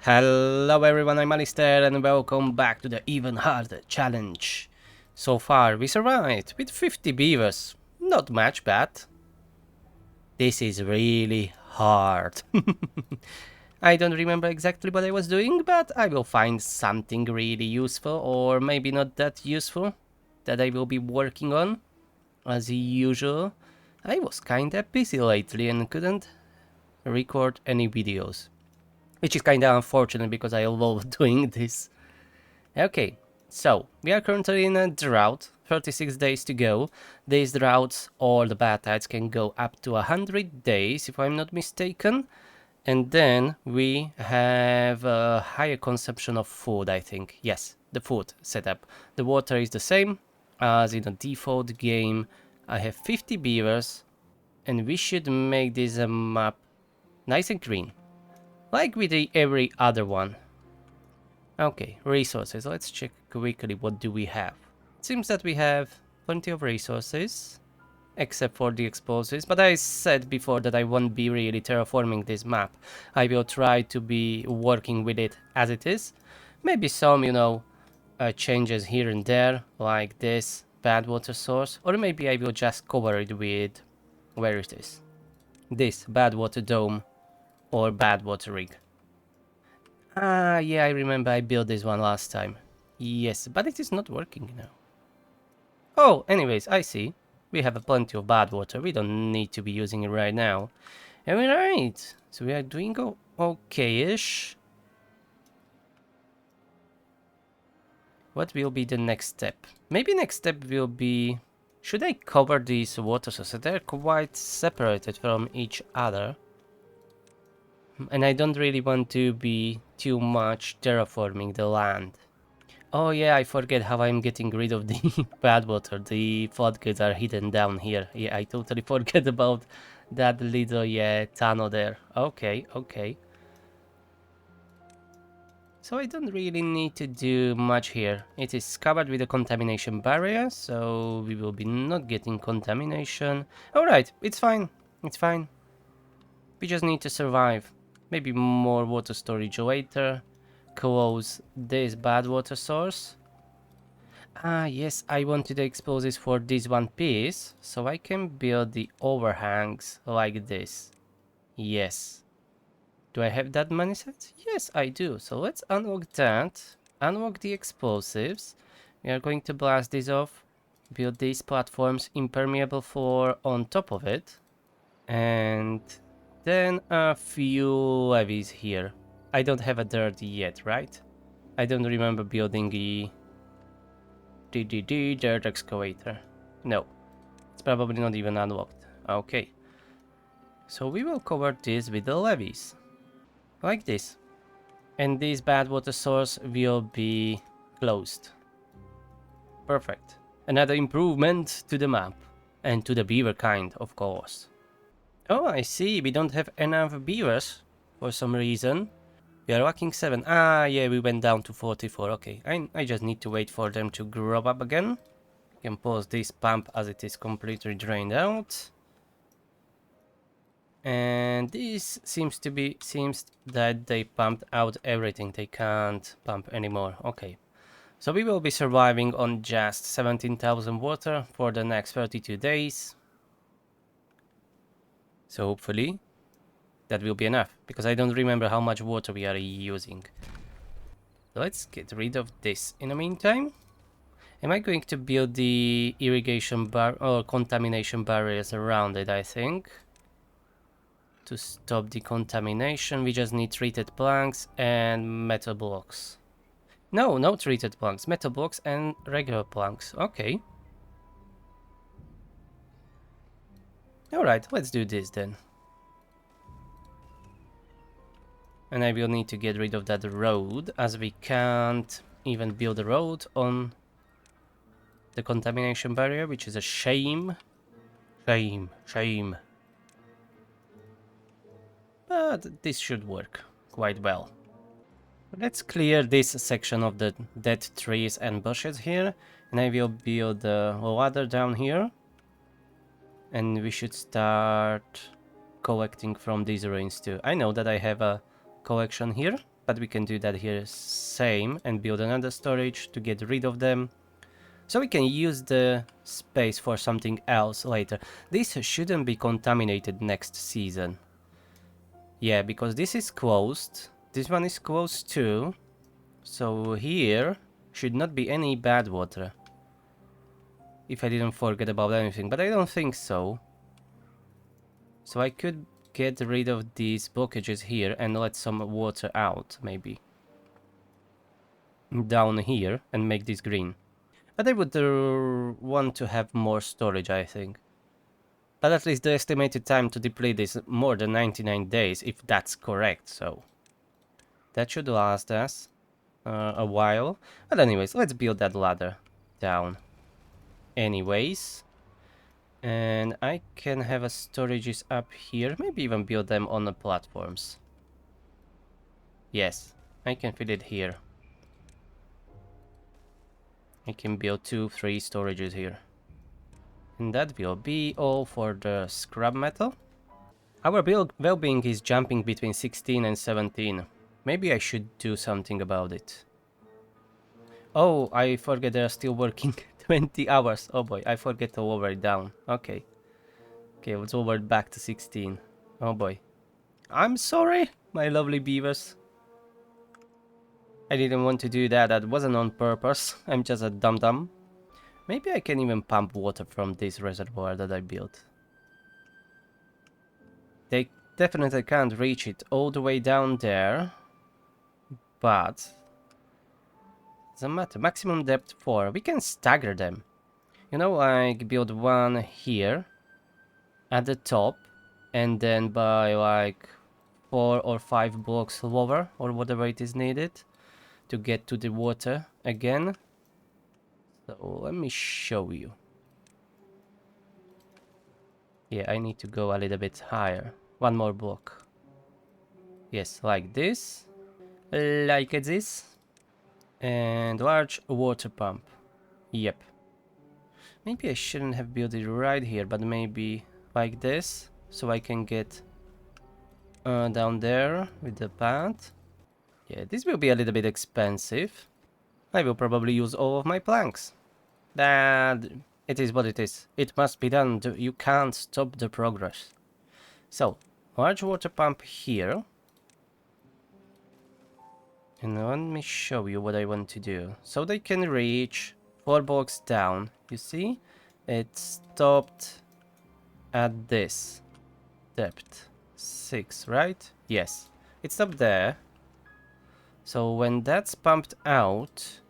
Hello everyone, I'm Alistair and welcome back to the Even Harder Challenge. So far we survived with 50 beavers, not much bad. This is really hard. I don't remember exactly what I was doing, but I will find something really useful or maybe not that useful that I will be working on. As usual, I was kinda busy lately and couldn't record any videos. Which is kinda unfortunate because I love doing this. Okay, so we are currently in a drought, 36 days to go. These droughts or the bad tides can go up to 100 days if I'm not mistaken. And then we have a higher consumption of food, I think. Yes, the food setup. The water is the same as in a default game. I have 50 beavers and we should make this map nice and green. Like with every other one. Okay, resources. Let's check quickly what do we have. It seems that we have plenty of resources. Except for the explosives. But I said before that I won't be really terraforming this map. I will try to be working with it as it is. Maybe some, changes here and there. Like this bad water source. Or maybe I will just cover it with... Where is this? This bad water dome. Or bad water rig. Ah, yeah, I remember I built this one last time. Yes, but it is not working now. Oh, anyways, I see. We have plenty of bad water. We don't need to be using it right now. Alright, so we are doing okay-ish. What will be the next step? Maybe next step will be... Should I cover these water sources? They're quite separated from each other. And I don't really want to be too much terraforming the land. Oh yeah, I forget how I'm getting rid of the bad water. The floodgates are hidden down here. Yeah, I totally forget about that little, tunnel there. Okay. So I don't really need to do much here. It is covered with a contamination barrier, so we will be not getting contamination. Alright, it's fine. It's fine. We just need to survive. Maybe more water storage later. Close this bad water source. Ah, yes, I wanted the explosives for this one piece, so I can build the overhangs like this. Yes. Do I have that many sets? Yes, I do. So let's unlock that. Unlock the explosives. We are going to blast this off. Build these platforms impermeable for on top of it. And then a few levees here. I don't have a dirt yet, right? I don't remember building the dirt excavator. No, it's probably not even unlocked. Okay. So we will cover this with the levees. Like this. And this bad water source will be closed. Perfect. Another improvement to the map. And to the beaver kind, of course. Oh, I see. We don't have enough beavers for some reason. We are lacking 7. Ah, yeah, we went down to 44. Okay, I just need to wait for them to grow up again. Can pause this pump as it is completely drained out. And this seems that they pumped out everything. They can't pump anymore. Okay. So we will be surviving on just 17,000 water for the next 32 days. So hopefully that will be enough, because I don't remember how much water we are using. Let's get rid of this in the meantime. Am I going to build the irrigation bar or contamination barriers around it? I think to stop the contamination we just need treated planks and metal blocks. No treated planks, metal blocks and regular planks. Okay. Alright, let's do this then. And I will need to get rid of that road, as we can't even build a road on the contamination barrier, which is a shame. Shame. But this should work quite well. Let's clear this section of the dead trees and bushes here, and I will build a ladder down here. And we should start collecting from these ruins too. I know that I have a collection here, but we can do that here same and build another storage to get rid of them. So we can use the space for something else later. This shouldn't be contaminated next season. Yeah, because this is closed. This one is closed too. So here should not be any bad water. If I didn't forget about anything, but I don't think so. So I could get rid of these blockages here and let some water out, maybe. Down here and make this green. But I would want to have more storage, I think. But at least the estimated time to deplete is more than 99 days, if that's correct, so... That should last us a while. But anyways, let's build that ladder down. Anyways. And I can have a storages up here, maybe even build them on the platforms. Yes, I can fit it here. I can build 2, 3 storages here. And that will be all for the scrap metal. Our well-being is jumping between 16 and 17. Maybe I should do something about it. Oh, I forget they're still working 20 hours. Oh boy, I forget to lower it down. Okay. Okay, let's lower it back to 16. Oh boy. I'm sorry, my lovely beavers. I didn't want to do that. That wasn't on purpose. I'm just a dum-dum. Maybe I can even pump water from this reservoir that I built. They definitely can't reach it all the way down there. But... doesn't matter. Maximum depth 4. We can stagger them. You know, like build one here. At the top. And then by like 4 or 5 blocks lower. Or whatever it is needed. To get to the water again. So let me show you. Yeah, I need to go a little bit higher. One more block. Yes, like this. Like this. And large water pump. Yep. Maybe I shouldn't have built it right here, but maybe like this. So I can get down there with the path. Yeah, this will be a little bit expensive. I will probably use all of my planks. That it is what it is. It must be done. You can't stop the progress. So, large water pump here. And let me show you what I want to do. So they can reach 4 blocks down. You see? It stopped at this depth. 6, right? Yes. It stopped there. So when that's pumped out,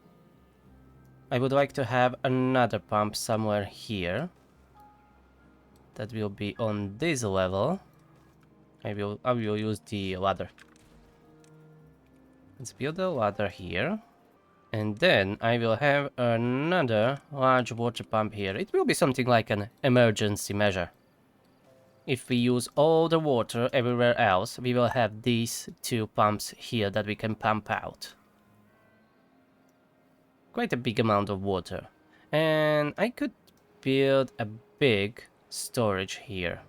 I would like to have another pump somewhere here. That will be on this level. I will use the ladder. Let's build a ladder here. And then I will have another large water pump here. It will be something like an emergency measure. If we use all the water everywhere else, we will have these 2 pumps here that we can pump out. Quite a big amount of water. And I could build a big storage here.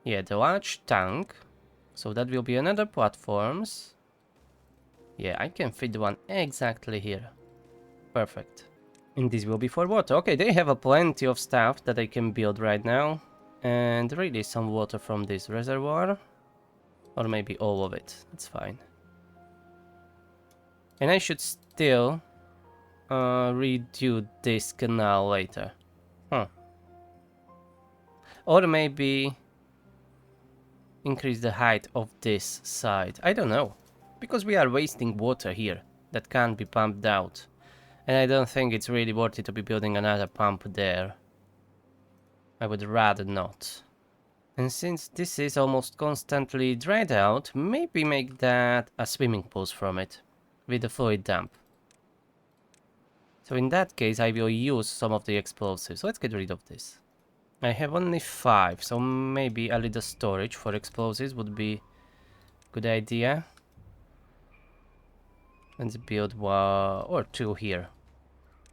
Yeah, the large tank. So that will be another platforms. Yeah, I can fit one exactly here. Perfect. And this will be for water. Okay, they have a plenty of stuff that I can build right now. And really some water from this reservoir. Or maybe all of it. That's fine. And I should still redo this canal later. Or maybe increase the height of this side. I don't know. Because we are wasting water here that can't be pumped out. And I don't think it's really worth it to be building another pump there. I would rather not. And since this is almost constantly dried out, maybe make that a swimming pool from it. With a fluid dump. So in that case I will use some of the explosives. Let's get rid of this. I have only 5, so maybe a little storage for explosives would be a good idea. Let's build 1 or 2 here.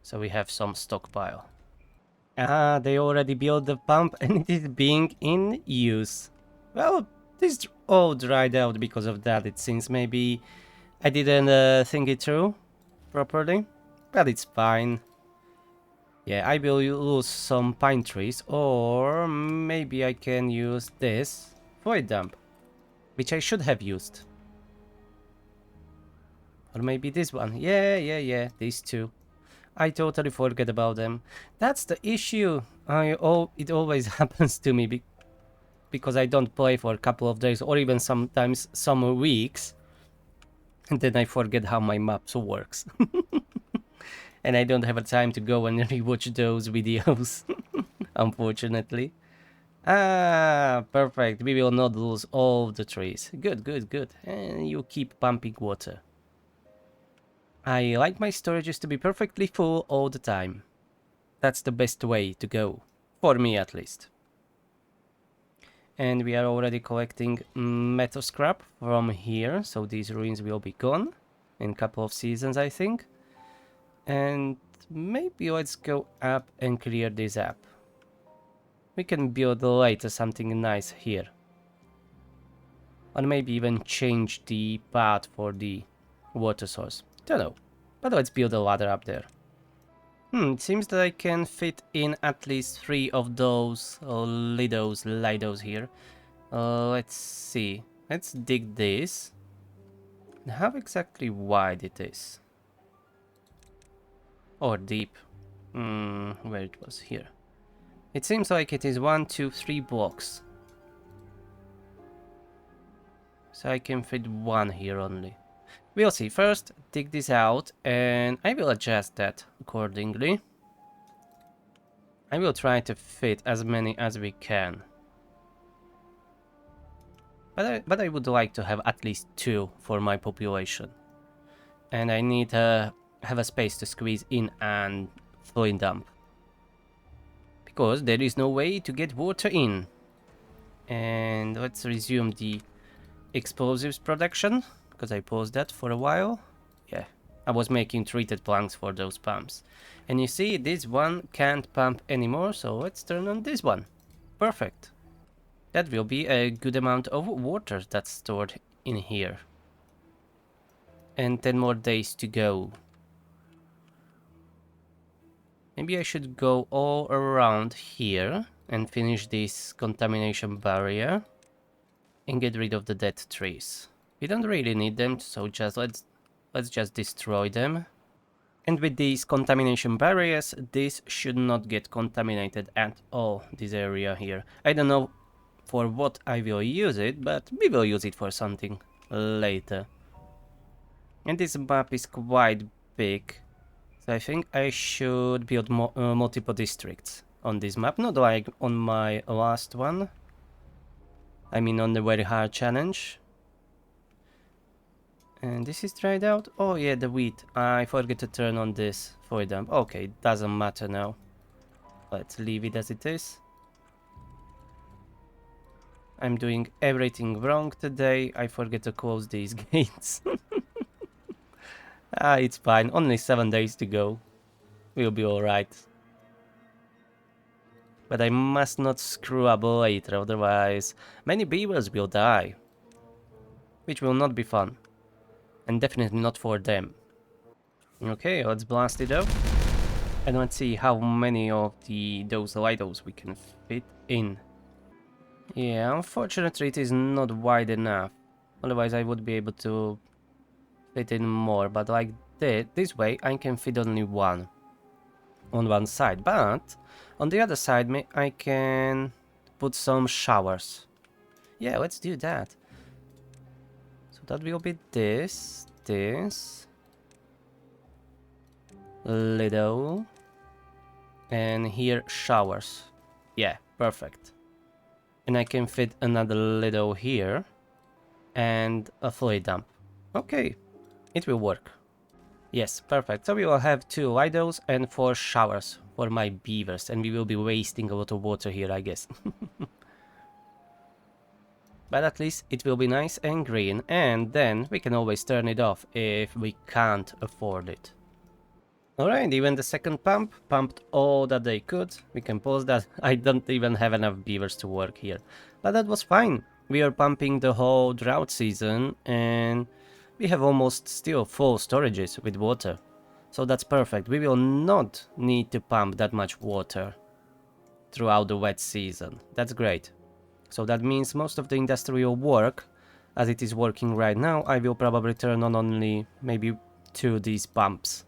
So we have some stockpile. Ah, they already built the pump and it is being in use. Well, this all dried out because of that. It seems maybe I didn't think it through properly, but it's fine. Yeah, I will lose some pine trees, or maybe I can use this void dump, which I should have used. Or maybe this one. Yeah, these two. I totally forget about them. That's the issue. It always happens to me because I don't play for a couple of days or even sometimes some weeks. And then I forget how my maps works. And I don't have a time to go and rewatch those videos, unfortunately. Ah, perfect. We will not lose all the trees. Good. And you keep pumping water. I like my storages to be perfectly full all the time. That's the best way to go. For me, at least. And we are already collecting metal scrap from here. So these ruins will be gone in a couple of seasons, I think. And maybe let's go up and clear this up. We can build later something nice here. Or maybe even change the path for the water source. Don't know. But let's build a ladder up there. It seems that I can fit in at least 3 of those lidos here. Let's see. Let's dig this. How exactly wide it is? Or deep? Where it was here. It seems like it is 1, 2, 3 blocks. So I can fit 1 here only. We'll see. First, dig this out, and I will adjust that accordingly. I will try to fit as many as we can. But I would like to have at least 2 for my population. And I need to have a space to squeeze in and fluid dump. Because there is no way to get water in. And let's resume the explosives production. Because I paused that for a while. Yeah, I was making treated planks for those pumps. And you see, this one can't pump anymore, so let's turn on this one. Perfect. That will be a good amount of water that's stored in here. And 10 more days to go. Maybe I should go all around here and finish this contamination barrier. And get rid of the dead trees. We don't really need them, so let's just destroy them. And with these contamination barriers, this should not get contaminated at all, this area here. I don't know for what I will use it, but we will use it for something later. And this map is quite big, so I think I should build multiple districts on this map, not like on my last one. I mean on the very hard challenge. And this is dried out. Oh yeah, the wheat. I forget to turn on this void dump. Okay, doesn't matter now. Let's leave it as it is. I'm doing everything wrong today. I forget to close these gates. It's fine. Only 7 days to go. We'll be alright. But I must not screw up later, otherwise many beavers will die. Which will not be fun. And definitely not for them. Okay, let's blast it up. And let's see how many of those lidos we can fit in. Yeah, unfortunately it is not wide enough. Otherwise I would be able to fit in more. But like this way I can fit only 1 on one side. But on the other side I can put some showers. Yeah, let's do that. That will be this, little, and here showers. Yeah, perfect. And I can fit another little here, and a fluid dump. Okay, it will work. Yes, perfect. So we will have 2 lidos and 4 showers for my beavers, and we will be wasting a lot of water here, I guess. But at least it will be nice and green, and then we can always turn it off if we can't afford it. Alright, even the second pump pumped all that they could. We can pause that. I don't even have enough beavers to work here. But that was fine. We are pumping the whole drought season, and We have almost still full storages with water. So that's perfect. We will not need to pump that much water throughout the wet season. That's great. So that means most of the industrial work, as it is working right now, I will probably turn on only maybe 2 of these pumps.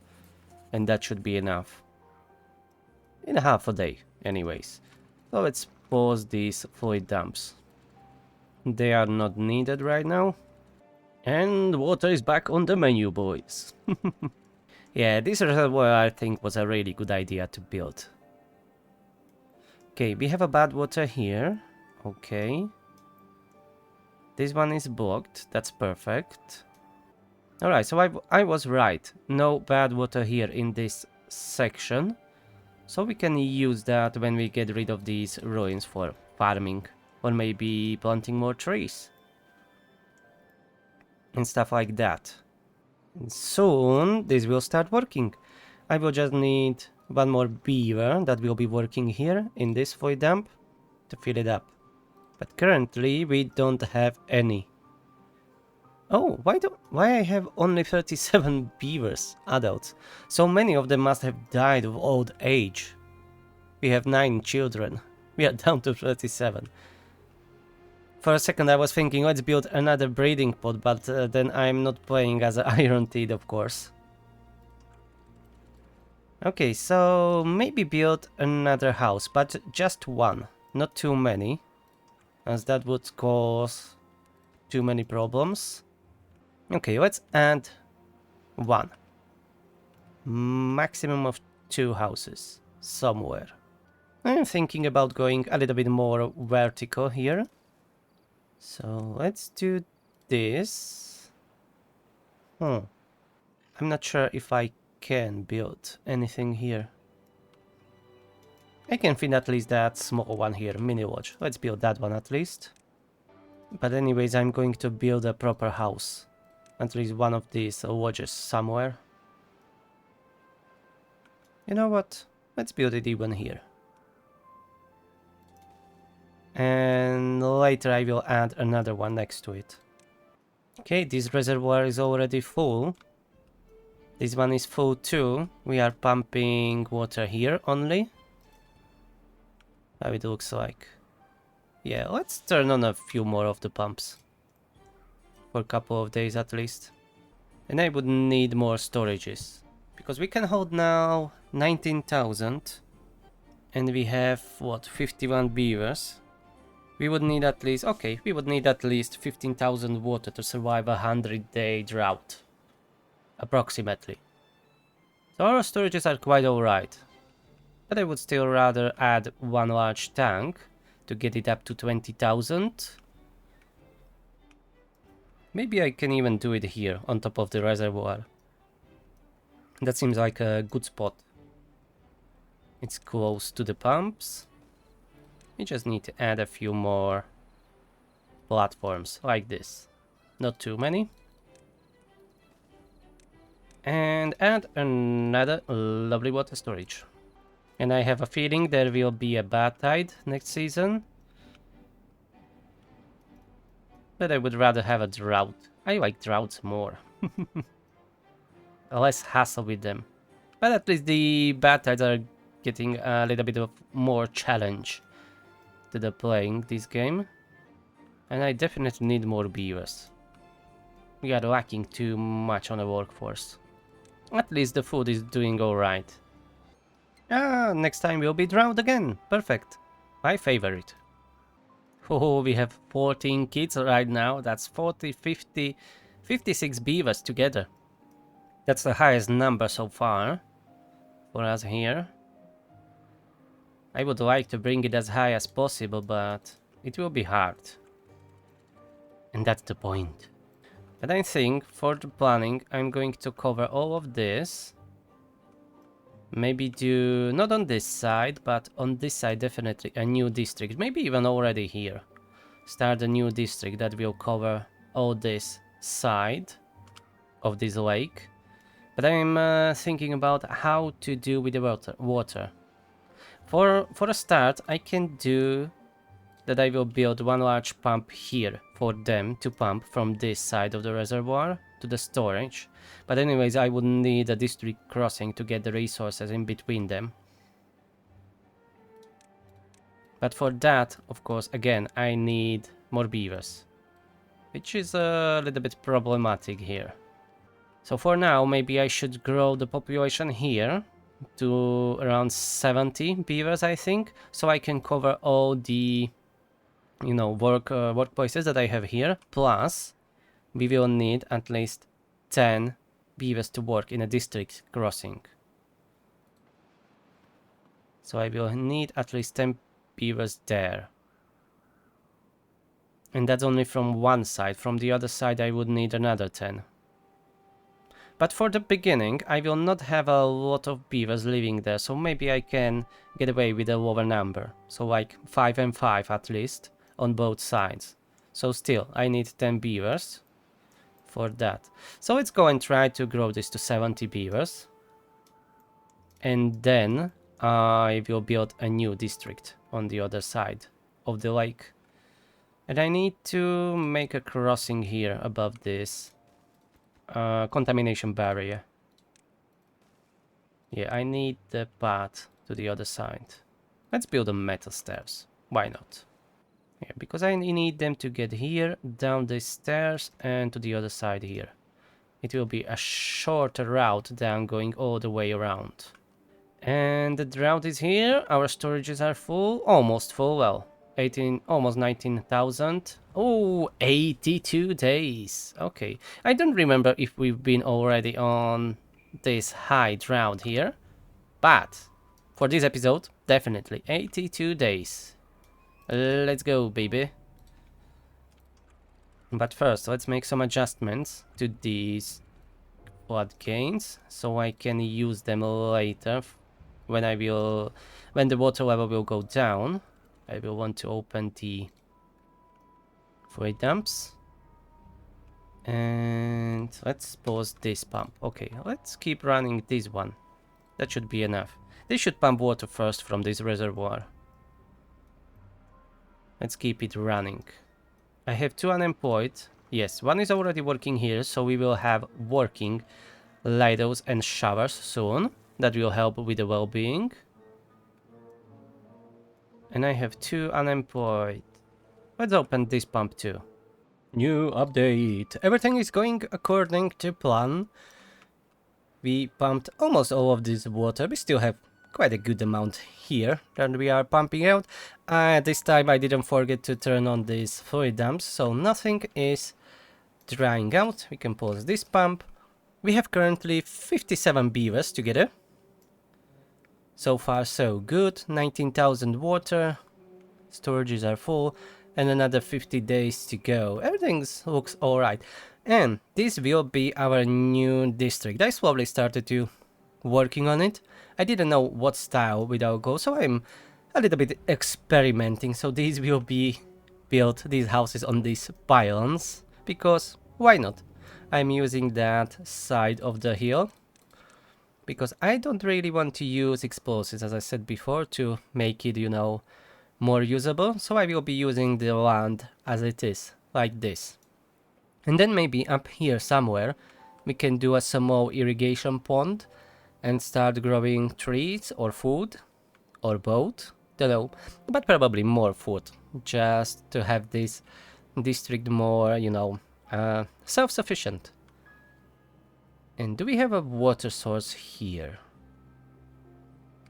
And that should be enough. In half a day, anyways. So let's pause these fluid dumps. They are not needed right now. And water is back on the menu, boys. Yeah, this reservoir I think was a really good idea to build. Okay, we have a bad water here. Okay. This one is blocked. That's perfect. Alright, so I was right. No bad water here in this section. So we can use that when we get rid of these ruins for farming. Or maybe planting more trees. And stuff like that. And soon this will start working. I will just need one more beaver that will be working here in this void dump to fill it up. But currently we don't have any. Oh, why I have only 37 beavers, adults? So many of them must have died of old age. We have 9 children. We are down to 37. For a second I was thinking let's build another breeding pod, but then I'm not playing as an Iron Teed, of course. Okay, so maybe build another house, but just one, not too many, as that would cause too many problems. Okay, let's add 1. Maximum of 2 houses, somewhere. I'm thinking about going a little bit more vertical here. So let's do this. I'm not sure if I can build anything here. I can fit at least that small one here, mini lodge. Let's build that one at least. But anyways, I'm going to build a proper house. At least one of these lodges somewhere. You know what? Let's build it even here. And later I will add another one next to it. Okay, this reservoir is already full. This one is full too. We are pumping water here only. How it looks like. Yeah, let's turn on a few more of the pumps. For a couple of days at least. And I would need more storages. Because we can hold now 19,000. And we have, what, 51 beavers. We would need at least, okay, we would need at least 15,000 water to survive a 100-day drought. Approximately. So our storages are quite alright. But I would still rather add one large tank to get it up to 20,000. Maybe I can even do it here on top of the reservoir. That seems like a good spot. It's close to the pumps. We just need to add a few more platforms like this. Not too many. And add another lovely water storage. And I have a feeling there will be a Badtide next season. But I would rather have a Drought. I like Droughts more. Less hassle with them. But at least the Badtides are getting a little bit of more challenge to the playing this game. And I definitely need more beavers. We are lacking too much on the workforce. At least the food is doing alright. Ah, next time will be Drought again. Perfect. My favorite. Oh, we have 14 kids right now. That's 40, 50, 56 beavers together. That's the highest number so far for us here. I would like to bring it as high as possible, but it will be hard. And that's the point. But I think for the planning, I'm going to cover all of this. Maybe do, not on this side, but on this side definitely a new district. Maybe even already here. Start a new district that will cover all this side of this lake. But I'm thinking about how to do with the water. For a start, I can do that I will build one large pump here for them to pump from this side of the reservoir to the storage. But anyways, I would need a district crossing to get the resources in between them. But for that, of course, again, I need more beavers, which is a little bit problematic here. So for now, maybe I should grow the population here to around 70 beavers, I think, so I can cover all the, you know, workplaces that I have here. Plus, we will need at least 10 beavers to work in a district crossing. So I will need at least 10 beavers there. And that's only from one side. From the other side, I would need another 10. But for the beginning, I will not have a lot of beavers living there, so maybe I can get away with a lower number. So like 5 and 5 at least, on both sides. So still, I need 10 beavers for that. So let's go and try to grow this to 70 beavers. And then I will build a new district on the other side of the lake. And I need to make a crossing here above this contamination barrier. Yeah, I need the path to the other side. Let's build a metal stairs. Why not? Yeah, because I need them to get here, down the stairs, and to the other side here. It will be a shorter route than going all the way around. And the drought is here. Our storages are full, almost full. Well, 18, almost 19,000. Oh, 82 days. Okay, I don't remember if we've been already on this high drought here, but for this episode, definitely 82 days. Let's go, baby. But first, let's make some adjustments to these flood gains so I can use them later when the water level will go down. I will want to open the void dumps. And let's pause this pump. Okay, let's keep running this one. That should be enough. This should pump water first from this reservoir. Let's keep it running. I have 2 unemployed. Yes, one is already working here, so we will have working ladles and showers soon. That will help with the well-being. And I have 2 unemployed. Let's open this pump too. New update. Everything is going according to plan. We pumped almost all of this water. We still have quite a good amount here that we are pumping out. This time I didn't forget to turn on these fluid dumps, so nothing is drying out. We can pause this pump. We have currently 57 beavers together. So far so good. 19,000 water. Storages are full. And another 50 days to go. Everything looks alright. And this will be our new district. I slowly started to working on it. I didn't know what style we will go, so I'm a little bit experimenting. So these will be built, these houses on these pylons, because why not? I'm using that side of the hill because I don't really want to use explosives, as I said before, to make it, you know, more usable. So I will be using the land as it is, like this. And then maybe up here somewhere we can do a small irrigation pond and start growing trees or food or both, don't know, but probably more food, just to have this district more, you know, self-sufficient. And do we have a water source here?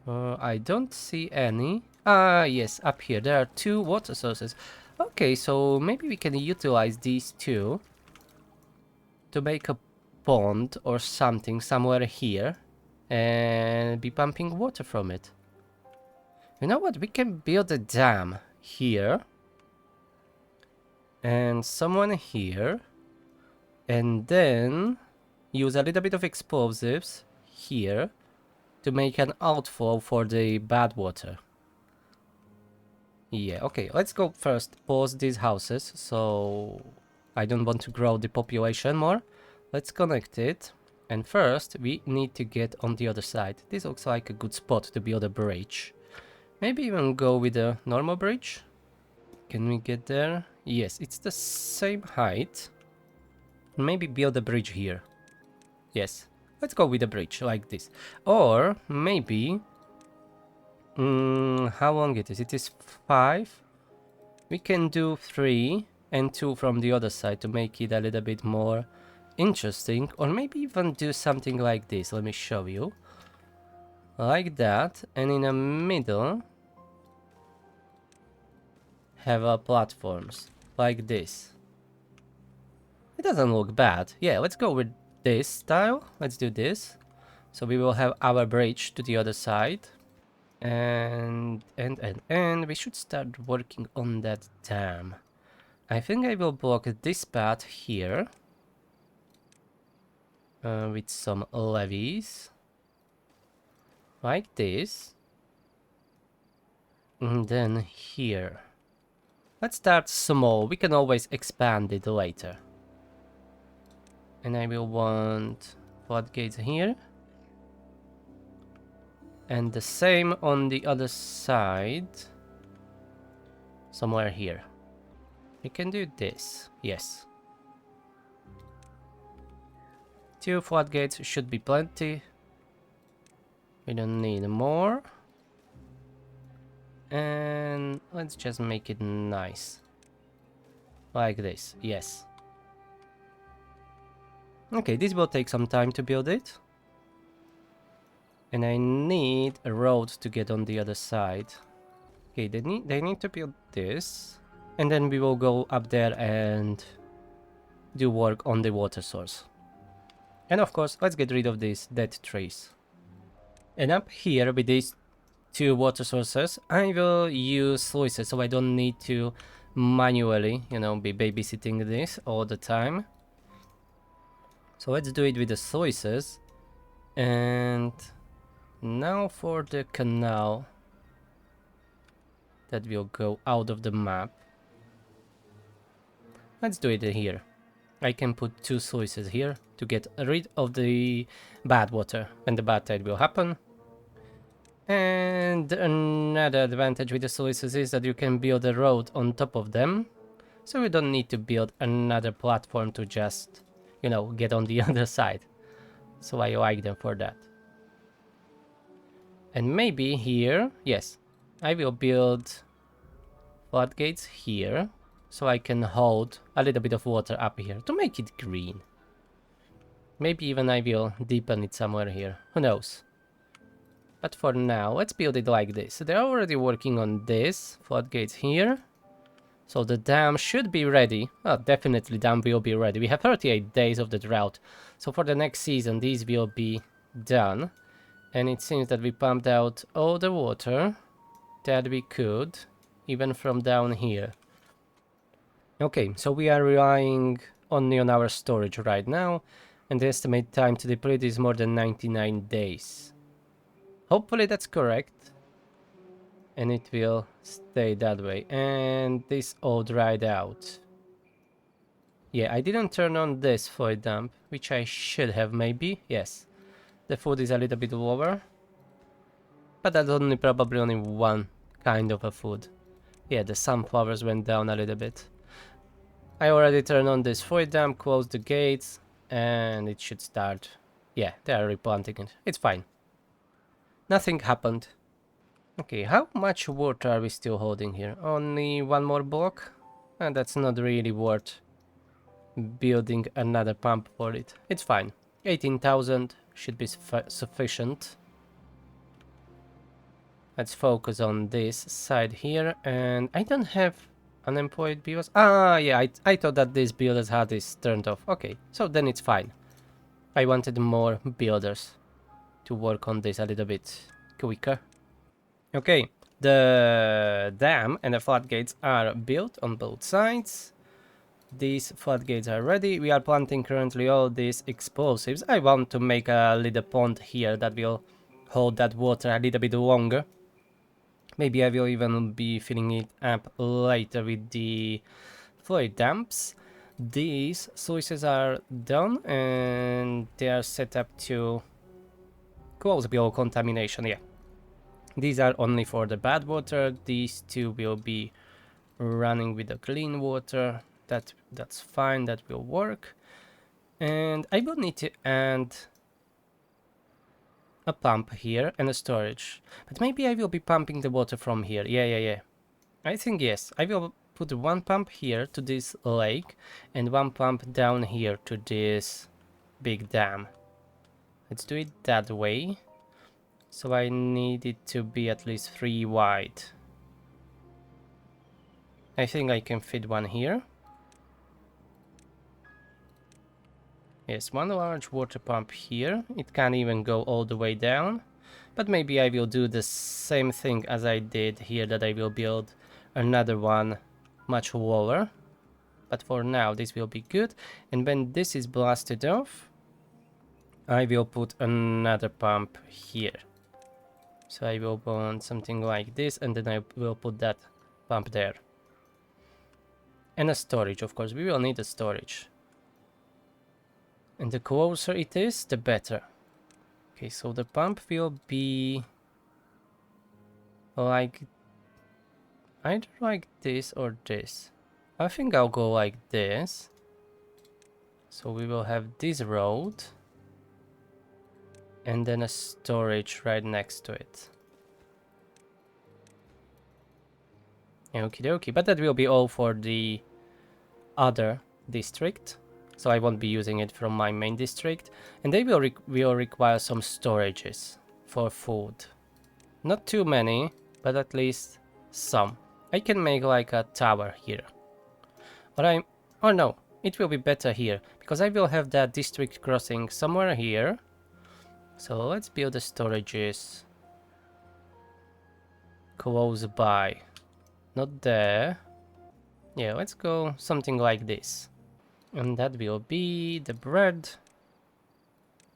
I don't see any. Yes, up here there are 2 water sources. Okay, so maybe we can utilize these 2 to make a pond or something somewhere here and be pumping water from it. You know what? We can build a dam here and someone here, and then use a little bit of explosives here to make an outflow for the bad water. Yeah, okay, let's go first pause these houses, so I don't want to grow the population more. Let's connect it, and first we need to get on the other side. This looks like a good spot to build a bridge. Maybe even go with a normal bridge. Can we get there? Yes, it's the same height. Maybe build a bridge here. Yes, let's go with a bridge like this. Or maybe... how long it is? It is 5. We can do 3 and 2 from the other side to make it a little bit more interesting. Or maybe even do something like this. Let me show you. Like that. And in the middle... have platforms. Like this. It doesn't look bad. Yeah, let's go with this style. Let's do this. So we will have our bridge to the other side. And we should start working on that dam. I think I will block this path here. With some levees. Like this. And then here. Let's start small. We can always expand it later. And I will want floodgates here. And the same on the other side. Somewhere here. We can do this. Yes. 2 floodgates should be plenty. We don't need more. And let's just make it nice. Like this. Yes. Okay, this will take some time to build it. And I need a road to get on the other side. Okay, they need to build this. And then we will go up there and do work on the water source. And of course, let's get rid of these dead trees. And up here with these 2 water sources, I will use sluices so I don't need to manually, you know, be babysitting this all the time. So let's do it with the sluices. And now for the canal that will go out of the map. Let's do it here. I can put 2 sluices here to get rid of the bad water when the bad tide will happen. And another advantage with the sluices is that you can build a road on top of them. So you don't need to build another platform to just, you know, get on the other side. So I like them for that. And maybe here, yes, I will build floodgates here. So I can hold a little bit of water up here to make it green. Maybe even I will deepen it somewhere here. Who knows? But for now, let's build it like this. They're already working on this. Floodgates here. So the dam should be ready. Well, definitely dam will be ready. We have 38 days of the drought. So for the next season, these will be done. And it seems that we pumped out all the water that we could, even from down here. Okay, so we are relying only on our storage right now. And the estimated time to deplete is more than 99 days. Hopefully that's correct. And it will stay that way. And this all dried out. Yeah, I didn't turn on this for dump, which I should have maybe. Yes. The food is a little bit lower. But that's probably only one kind of a food. Yeah, the sunflowers went down a little bit. I already turned on this void dump, closed the gates, and it should start. Yeah, they are replanting it. It's fine. Nothing happened. Okay, how much water are we still holding here? Only 1 more block? And that's not really worth building another pump for it. It's fine. 18,000 should be sufficient. Let's focus on this side here. And I don't have unemployed builders. Ah, yeah, I thought that this builders had this turned off. Okay, so then it's fine. I wanted more builders to work on this a little bit quicker. Okay, the dam and the floodgates are built on both sides. These floodgates are ready. We are planting currently all these explosives. I want to make a little pond here that will hold that water a little bit longer. Maybe I will even be filling it up later with the fluid dumps. These sluices are done and they are set up to close below contamination. Yeah, these are only for the bad water. These 2 will be running with the clean water. That's fine, that will work. And I will need to add a pump here and a storage. But maybe I will be pumping the water from here. Yeah. I think yes. I will put one pump here to this lake and one pump down here to this big dam. Let's do it that way. So I need it to be at least 3 wide. I think I can fit one here. Yes, one large water pump here. It can't even go all the way down. But maybe I will do the same thing as I did here, that I will build another one much lower. But for now, this will be good. And when this is blasted off, I will put another pump here. So I will want something like this, and then I will put that pump there. And a storage, of course. We will need a storage. And the closer it is, the better. Okay, so the pump will be like either like this or this. I think I'll go like this. So we will have this road and then a storage right next to it. Okie dokie, but that will be all for the other district. So I won't be using it from my main district. And they will require some storages for food. Not too many, but at least some. I can make like a tower here. Oh no, it will be better here, because I will have that district crossing somewhere here. So let's build the storages close by. Not there. Yeah, let's go something like this. And that will be the bread,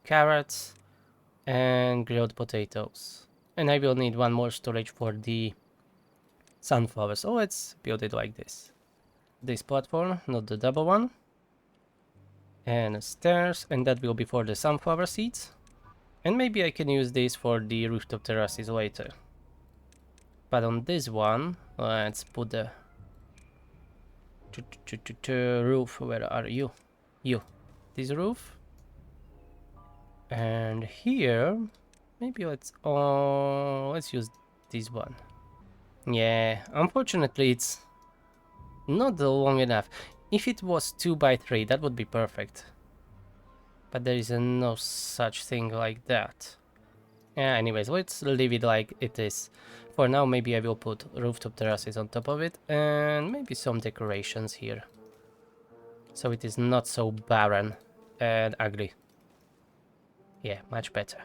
carrots, and grilled potatoes. And I will need one more storage for the sunflower. So let's build it like this. This platform, not the double one. And stairs, and that will be for the sunflower seeds. And maybe I can use this for the rooftop terraces later. But on this one, let's put the roof. Where are you? This roof. And here, maybe let's use this one. Yeah, unfortunately it's not long enough. If it was 2x3, that would be perfect. But there is no such thing like that. Yeah, anyways, let's leave it like it is. For now, maybe I will put rooftop terraces on top of it, and maybe some decorations here. So it is not so barren and ugly. Yeah, much better.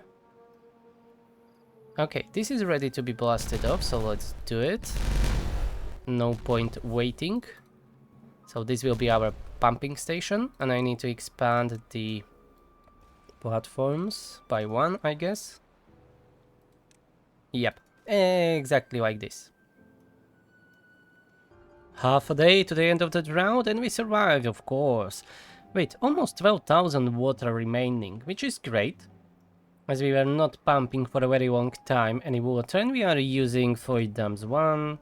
Okay, this is ready to be blasted off, so let's do it. No point waiting. So this will be our pumping station, and I need to expand the platforms by 1, I guess. Yep, exactly like this. Half a day to the end of the drought, and we survived, of course. Wait, almost 12,000 water remaining, which is great, as we were not pumping for a very long time any water, and we are using fluid dams. 1,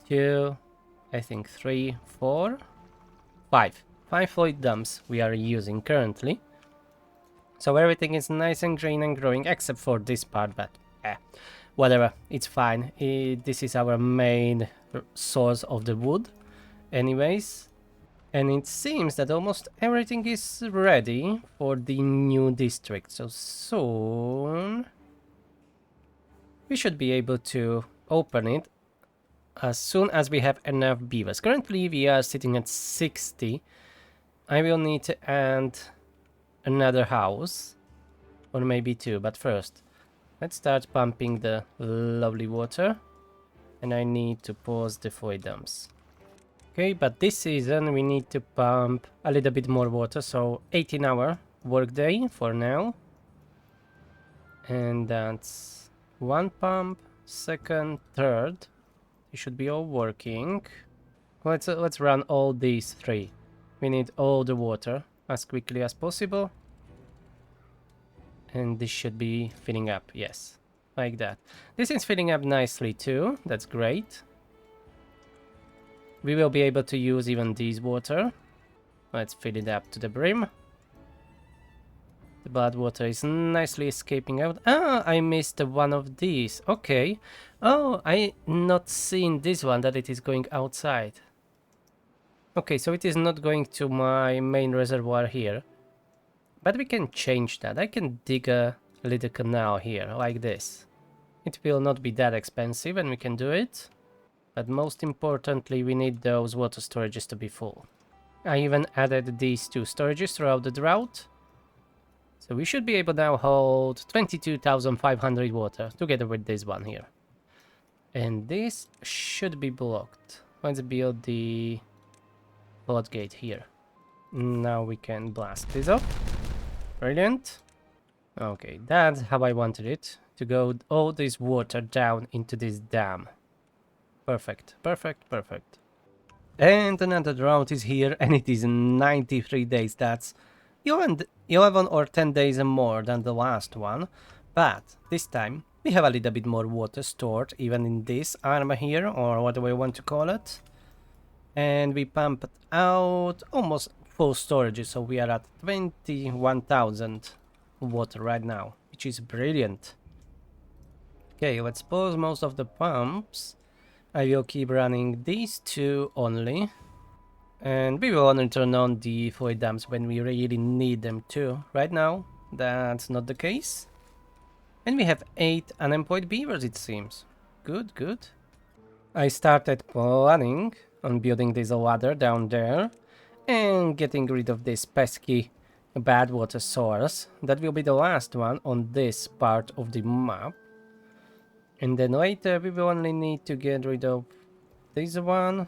2, I think 3, 4, 5. 5 fluid dams we are using currently. So everything is nice and green and growing, except for this part, but whatever, it's fine. This is our main source of the wood anyways. And it seems that almost everything is ready for the new district. So soon we should be able to open it as soon as we have enough beavers. Currently we are sitting at 60. I will need to add another house, or maybe 2, but first let's start pumping the lovely water, and I need to pause the fluid dams. Okay, but this season we need to pump a little bit more water, so 18-hour workday for now. And that's 1 pump, 2nd, 3rd. It should be all working. Let's run all these 3. We need all the water as quickly as possible. And this should be filling up, yes, like that. This is filling up nicely too, that's great. We will be able to use even this water. Let's fill it up to the brim. The bad water is nicely escaping out. Ah, I missed one of these. Okay. Oh, I not seen this one, that it is going outside. Okay, so it is not going to my main reservoir here. But we can change that. I can dig a little canal here, like this. It will not be that expensive and we can do it. But most importantly, we need those water storages to be full. I even added these two storages throughout the drought. So we should be able now hold 22,500 water together with this one here. And this should be blocked. Let's build the floodgate here. Now we can blast this up. Brilliant. Okay, that's how I wanted it. To go all this water down into this dam. Perfect, perfect, perfect. And another drought is here, and it is 93 days. That's 11 or 10 days more than the last one. But this time, we have a little bit more water stored, even in this armor here, or what do we want to call it. And we pumped out almost full storage, so we are at 21,000 water right now, which is brilliant. Okay, let's pause most of the pumps. I will keep running these two only. And we will only turn on the fluid dams when we really need them to. Right now, that's not the case. And we have 8 unemployed beavers, it seems. Good, good. I started planning on building this ladder down there and getting rid of this pesky bad water source. That will be the last one on this part of the map. And then later we will only need to get rid of this one.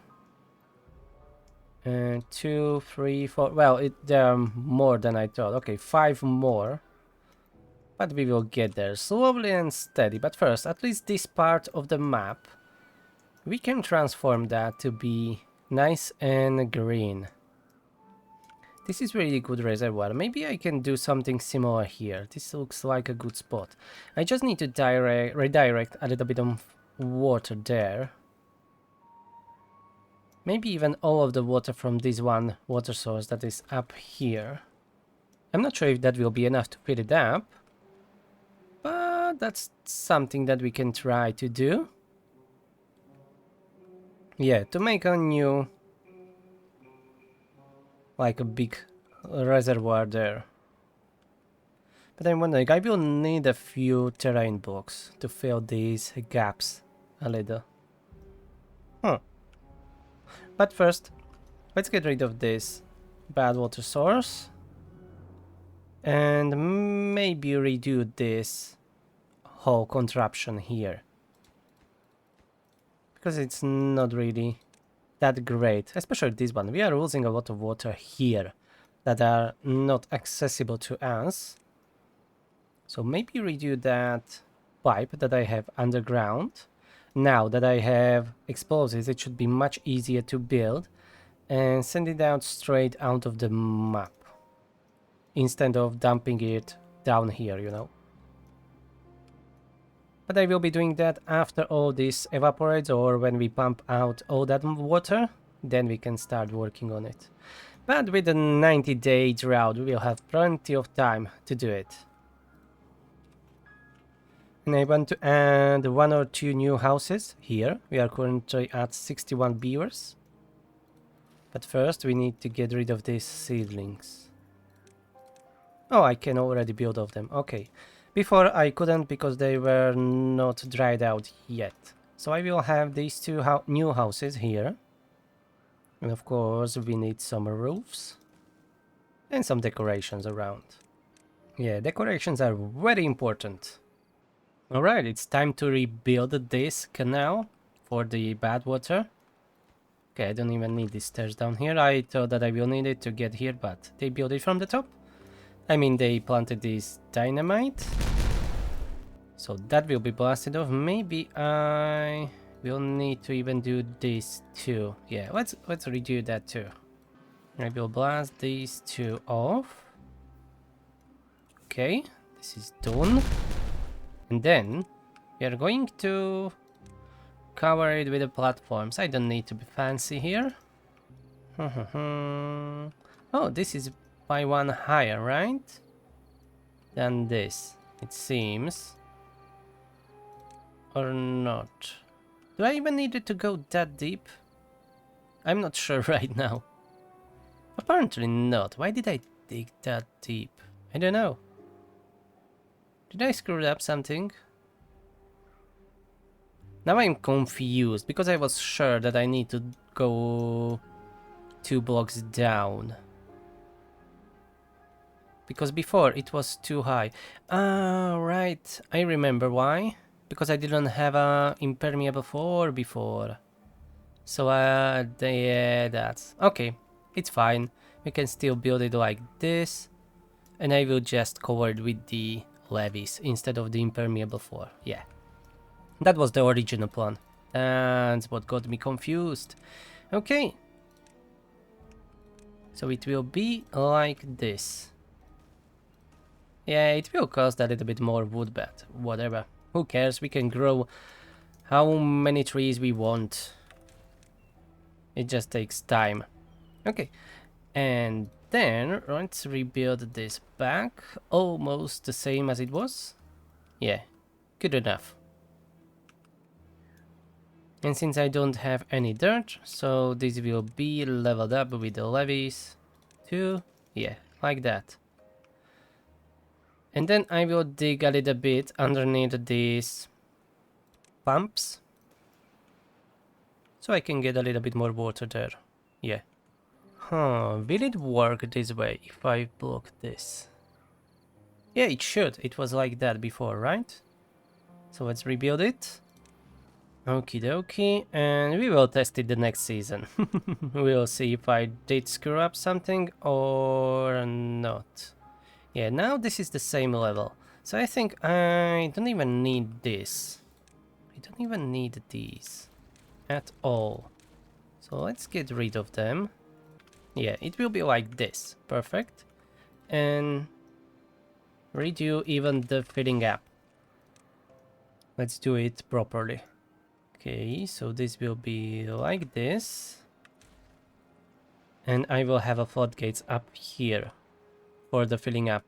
2, 3, 4. Well, there are more than I thought. Okay, 5 more. But we will get there slowly and steady. But first, at least this part of the map, we can transform that to be nice and green. This is really good reservoir. Maybe I can do something similar here. This looks like a good spot. I just need to redirect a little bit of water there. Maybe even all of the water from this one water source that is up here. I'm not sure if that will be enough to fill it up. But that's something that we can try to do. Yeah, to make a new, like a big reservoir there. But I'm wondering, I will need a few terrain blocks to fill these gaps a little. But first, let's get rid of this bad water source. And maybe redo this whole contraption here. Because it's not really that great, especially this one. We are losing a lot of water here that are not accessible to us. So maybe redo that pipe that I have underground. Now that I have explosives, it should be much easier to build and send it out straight out of the map instead of dumping it down here, you know. But I will be doing that after all this evaporates, or when we pump out all that water, then we can start working on it. But with a 90-day drought, we will have plenty of time to do it. And I want to add 1 or 2 new houses here. We are currently at 61 beavers. But first we need to get rid of these seedlings. Oh, I can already build of them. Okay. Before I couldn't because they were not dried out yet. So I will have these 2 new houses here. And of course we need some roofs. And some decorations around. Yeah, decorations are very important. Alright, it's time to rebuild this canal for the bad water. Okay, I don't even need these stairs down here. I thought that I will need it to get here, but they built it from the top. I mean, they planted this dynamite. So that will be blasted off. Maybe I will need to even do this too. Yeah, let's redo that too. I will blast these 2 off. Okay, this is done. And then we are going to cover it with the platforms. I don't need to be fancy here. Oh, this is by 1 higher, right? than this, it seems. Or not. Do I even need it to go that deep? I'm not sure right now. Apparently not. Why did I dig that deep? I don't know. Did I screw up something? Now I'm confused because I was sure that I need to go 2 blocks down. Because before it was too high. Ah, right. I remember why. Because I didn't have a impermeable floor before. So, yeah, that's... Okay, it's fine. We can still build it like this. And I will just cover it with the levees instead of the impermeable floor. Yeah. That was the original plan. That's what got me confused. Okay. So it will be like this. Yeah, it will cost a little bit more wood, but whatever. Who cares? We can grow how many trees we want. It just takes time. Okay. And then let's rebuild this back. Almost the same as it was. Yeah, good enough. And since I don't have any dirt, so this will be leveled up with the levees too. Yeah, like that. And then I will dig a little bit underneath these pumps. So I can get a little bit more water there. Yeah. Huh, will it work this way if I block this? Yeah, it should. It was like that before, right? So let's rebuild it. Okie dokie, and we will test it the next season. We'll see if I did screw up something or not. Yeah, now this is the same level. So I think I don't even need this. I don't even need these at all. So let's get rid of them. Yeah, it will be like this. Perfect. And redo even the filling up. Let's do it properly. Okay, so this will be like this. And I will have a floodgates up here for the filling up.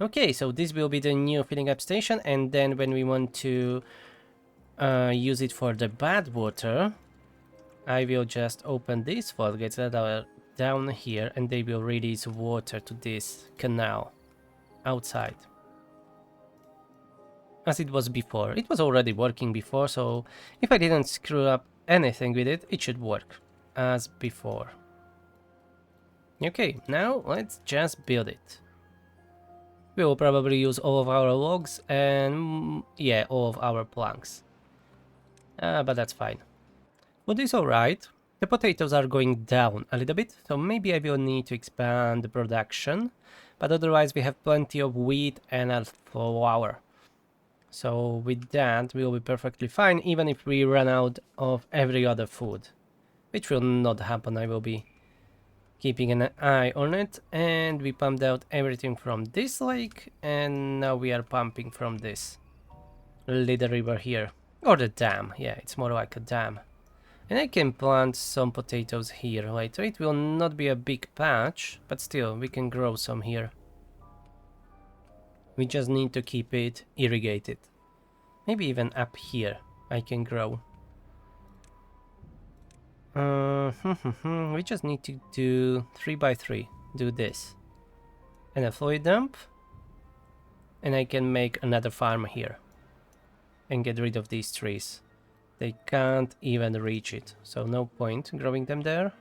Okay, so this will be the new filling up station, and then when we want to use it for the bad water, I will just open these floodgates that are down here, and they will release water to this canal outside. As it was before. It was already working before, so if I didn't screw up anything with it, it should work as before. Okay, now let's just build it. We will probably use all of our logs and, yeah, all of our planks. But that's fine. Wood is alright. The potatoes are going down a little bit, so maybe I will need to expand the production. But otherwise we have plenty of wheat and flour. So with that, we'll be perfectly fine, even if we run out of every other food. Which will not happen, I will be keeping an eye on it. And we pumped out everything from this lake, and now we are pumping from this little river here. Or the dam, yeah, it's more like a dam. And I can plant some potatoes here later. It will not be a big patch, but still, we can grow some here. We just need to keep it irrigated. Maybe even up here I can grow. We just need to do 3x3. Do this. And a fluid dump. And I can make another farm here. And get rid of these trees. They can't even reach it, so no point growing them there.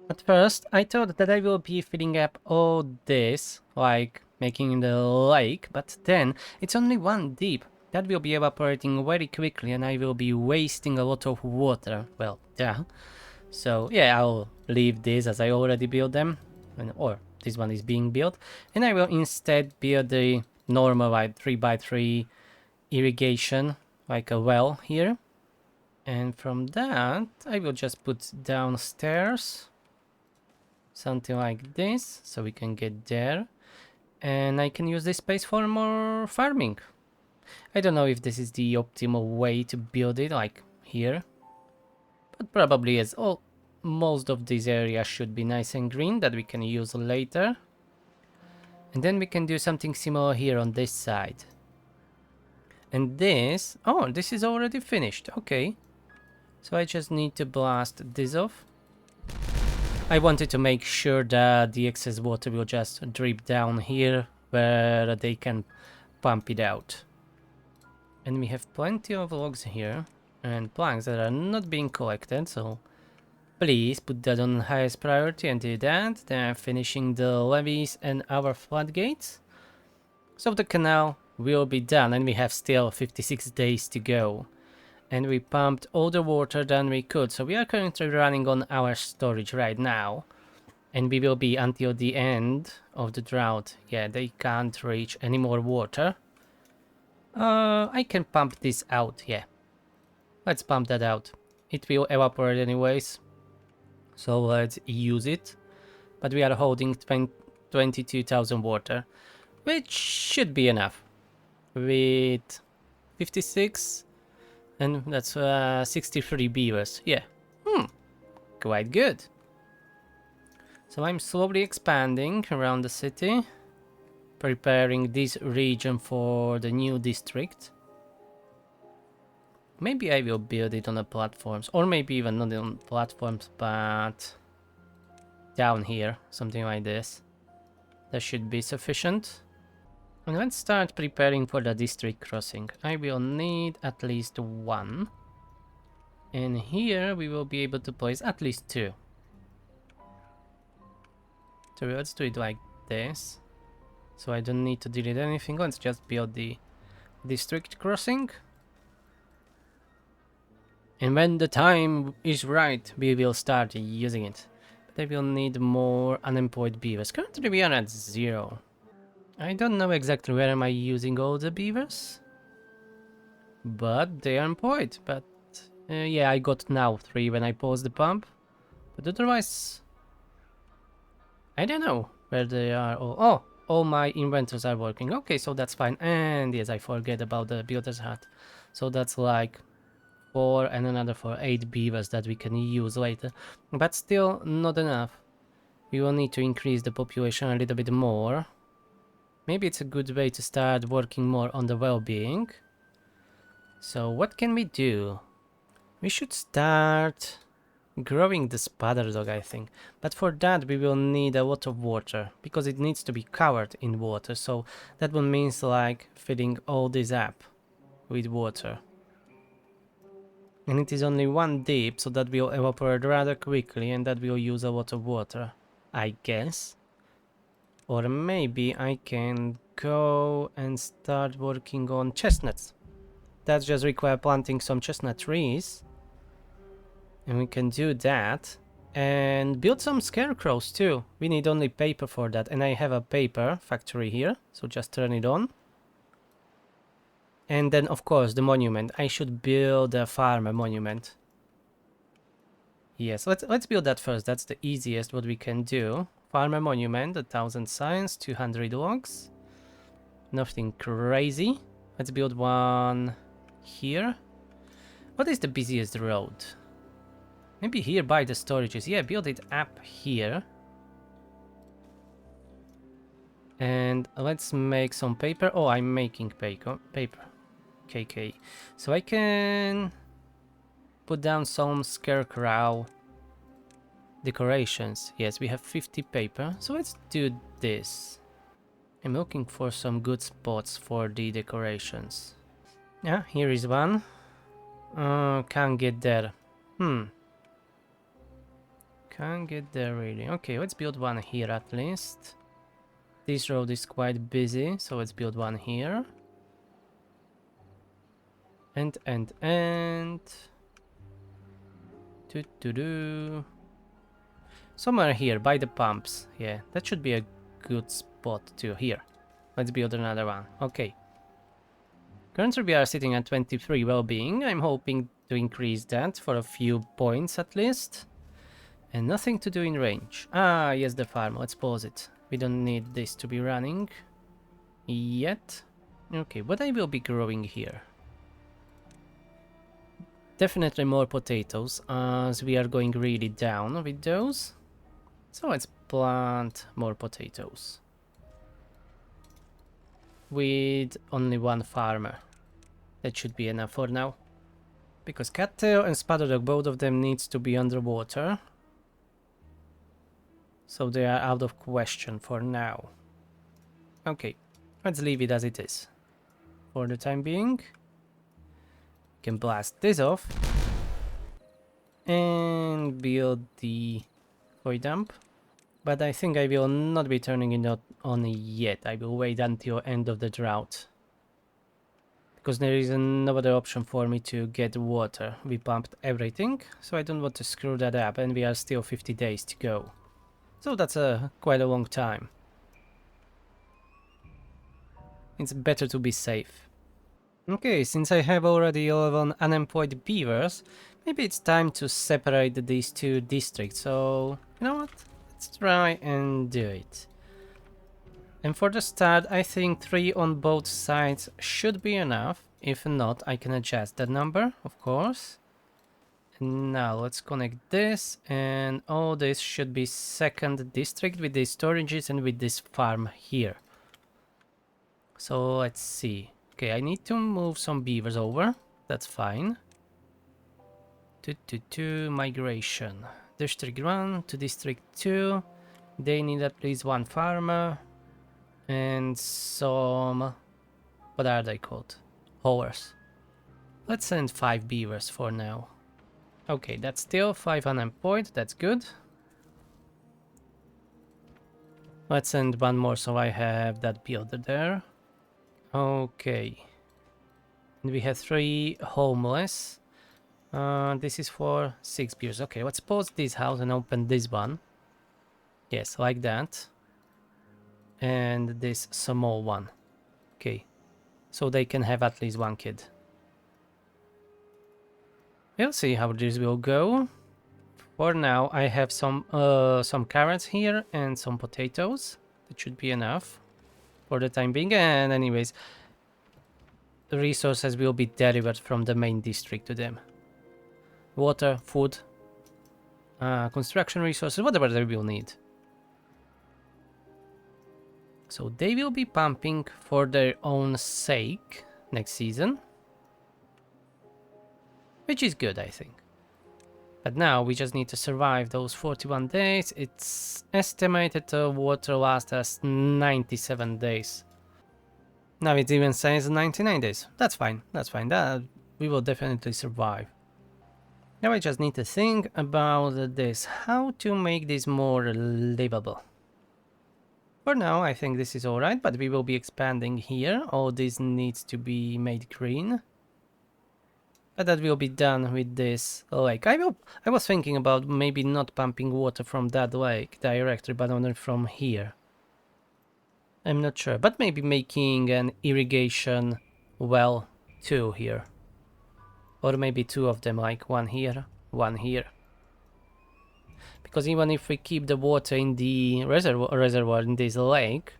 At first, I thought that I will be filling up all this, like making the lake, but then it's only one deep. That will be evaporating very quickly and I will be wasting a lot of water. Well, yeah. So yeah, I'll leave this as I already built them, or this one is being built, and I will instead build the normal like 3x3 irrigation, like a well here. And from that, I will just put downstairs something like this, so we can get there. And I can use this space for more farming. I don't know if this is the optimal way to build it, like here. But probably as most of this area should be nice and green, that we can use later. And then we can do something similar here on this side. And this, oh, this is already finished, okay. So I just need to blast this off. I wanted to make sure that the excess water will just drip down here where they can pump it out. And we have plenty of logs here and planks that are not being collected, so please put that on highest priority and do that. Then finishing the levees and our floodgates. So the canal will be done and we have still 56 days to go. And we pumped all the water than we could, so we are currently running on our storage right now. And we will be until the end of the drought. Yeah, they can't reach any more water. I can pump this out, yeah. Let's pump that out. It will evaporate anyways. So let's use it. But we are holding 22,000 water, which should be enough. With 56, and that's 63 beavers. Yeah, quite good. So I'm slowly expanding around the city, preparing this region for the new district. Maybe I will build it on the platforms, or maybe even not on platforms, but down here, something like this. That should be sufficient. And let's start preparing for the district crossing. I will need at least one. And here we will be able to place at least two. So let's do it like this. So I don't need to delete anything, let's just build the district crossing. And when the time is right, we will start using it. But I will need more unemployed beavers. Currently we are at 0. I don't know exactly where am I using all the beavers. But they are employed. But yeah, I got now 3 when I paused the pump. But otherwise, I don't know where they are. Oh, all my inventors are working. Okay, so that's fine. And yes, I forget about the builder's hut. So that's like 4 and another for 8 beavers that we can use later. But still not enough. We will need to increase the population a little bit more. Maybe it's a good way to start working more on the well-being. So what can we do? We should start growing the spider dog, I think. But for that we will need a lot of water, because it needs to be covered in water. So that will mean like filling all this up with water. And it is only 1 deep, so that will evaporate rather quickly and that will use a lot of water, I guess. Or maybe I can go and start working on chestnuts. That just requires planting some chestnut trees. And we can do that. And build some scarecrows too. We need only paper for that. And I have a paper factory here. So just turn it on. And then of course the monument. I should build a farmer monument. Yes, let's build that first. That's the easiest what we can do. Farmer monument, 1000 science, 200 logs. Nothing crazy. Let's build one here. What is the busiest road? Maybe here by the storages. Yeah, build it up here. And let's make some paper. Oh, I'm making paper. KK. So I can put down some scarecrow decorations. Yes, we have 50 paper. So let's do this. I'm looking for some good spots for the decorations. Yeah, here is one. Can't get there. Can't get there really. Okay, let's build one here at least. This road is quite busy, so let's build one here. And. Somewhere here by the pumps. Yeah, that should be a good spot too. Here. Let's build another one. Okay. Currently we are sitting at 23 well-being. I'm hoping to increase that for a few points at least. And nothing to do in range. Ah, yes, the farm. Let's pause it. We don't need this to be running yet. Okay, what I will be growing here? Definitely more potatoes, as we are going really down with those. So let's plant more potatoes. with only one farmer. That should be enough for now. Because Cattail and Spuderdog, both of them needs to be underwater. So they are out of question for now. Okay, let's leave it as it is. For the time being. We can blast this off. And build the void dump. But I think I will not be turning it on yet. I will wait until end of the drought. Because there is no other option for me to get water. We pumped everything, so I don't want to screw that up, and we are still 50 days to go. So that's quite a long time. It's better to be safe. Okay, since I have already 11 unemployed beavers, maybe it's time to separate these two districts. So, you know what? Let's try and do it. And for the start, I think 3 on both sides should be enough. If not, I can adjust that number, of course. And now let's connect this, and all this should be second district with these storages and with this farm here. So let's see. Okay, I need to move some beavers over. That's fine. Migration. District 1 to District 2. They need at least 1 farmer. And some... what are they called? Haulers. Let's send 5 beavers for now. Okay, that's still 5 unemployed. That's good. Let's send 1 more so I have that builder there. Okay. And we have 3 homeless. This is for 6 beers. Okay, let's pause this house and open this one. Yes, like that. And this small one. Okay. So they can have at least 1 kid. We'll see how this will go. For now, I have some carrots here and some potatoes. That should be enough for the time being. And anyways, the resources will be delivered from the main district to them. Water, food, construction resources, whatever they will need. So they will be pumping for their own sake next season. Which is good, I think. But now we just need to survive those 41 days. It's estimated the water lasts us 97 days. Now it even says 99 days. That's fine, that's fine. That we will definitely survive. Now I just need to think about this. How to make this more livable. For now, I think this is alright, but we will be expanding here. All this needs to be made green. But that will be done with this lake. I was thinking about maybe not pumping water from that lake directly, but only from here. I'm not sure, but maybe making an irrigation well too here. Or maybe 2 of them, like 1 here, 1 here. Because even if we keep the water in the reservoir in this lake,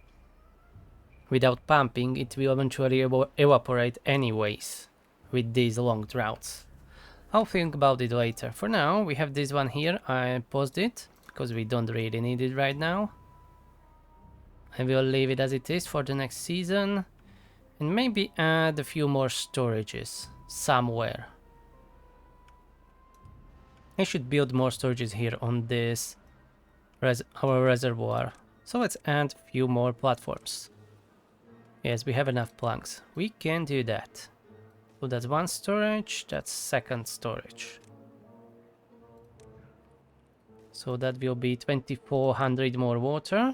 without pumping, it will eventually evaporate anyways with these long droughts. I'll think about it later. For now, we have this one here. I paused it because we don't really need it right now. I will leave it as it is for the next season. And maybe add a few more storages somewhere. I should build more storages here on this our reservoir. So let's add a few more platforms. Yes, we have enough planks. We can do that. So that's 1 storage, that's 2nd storage. So that will be 2400 more water.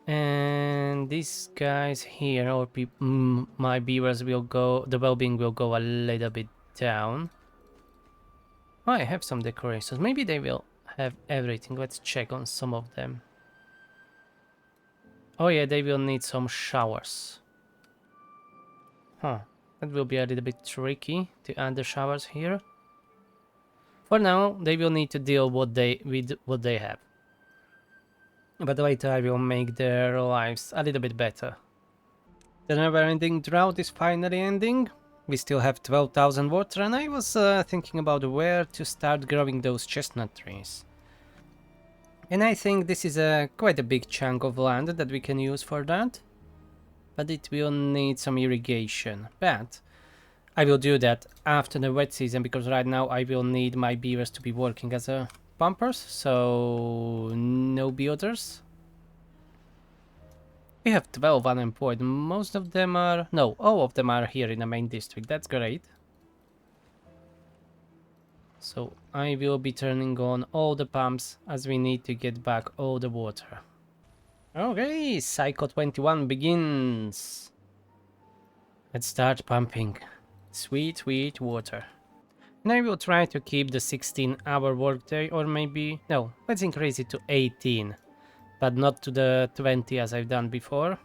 And these guys here, or my beavers will go, the well-being will go a little bit down. Oh, I have some decorations. Maybe they will have everything. Let's check on some of them. Oh yeah, they will need some showers. Huh. That will be a little bit tricky to add the showers here. For now, they will need to deal with what they have. But later I will make their lives a little bit better. The never-ending drought is finally ending. We still have 12,000 water, and I was thinking about where to start growing those chestnut trees. And I think this is quite a big chunk of land that we can use for that. but it will need some irrigation. But I will do that after the wet season, because right now I will need my beavers to be working as a pumpers, so no builders. We have 12 unemployed. Most of them are... no, all of them are here in the main district. That's great. So I will be turning on all the pumps as we need to get back all the water. Okay, cycle 21 begins. Let's start pumping. Sweet, sweet water. And I will try to keep the 16-hour workday, or maybe... no, let's increase it to 18. But not to the 20 as I've done before.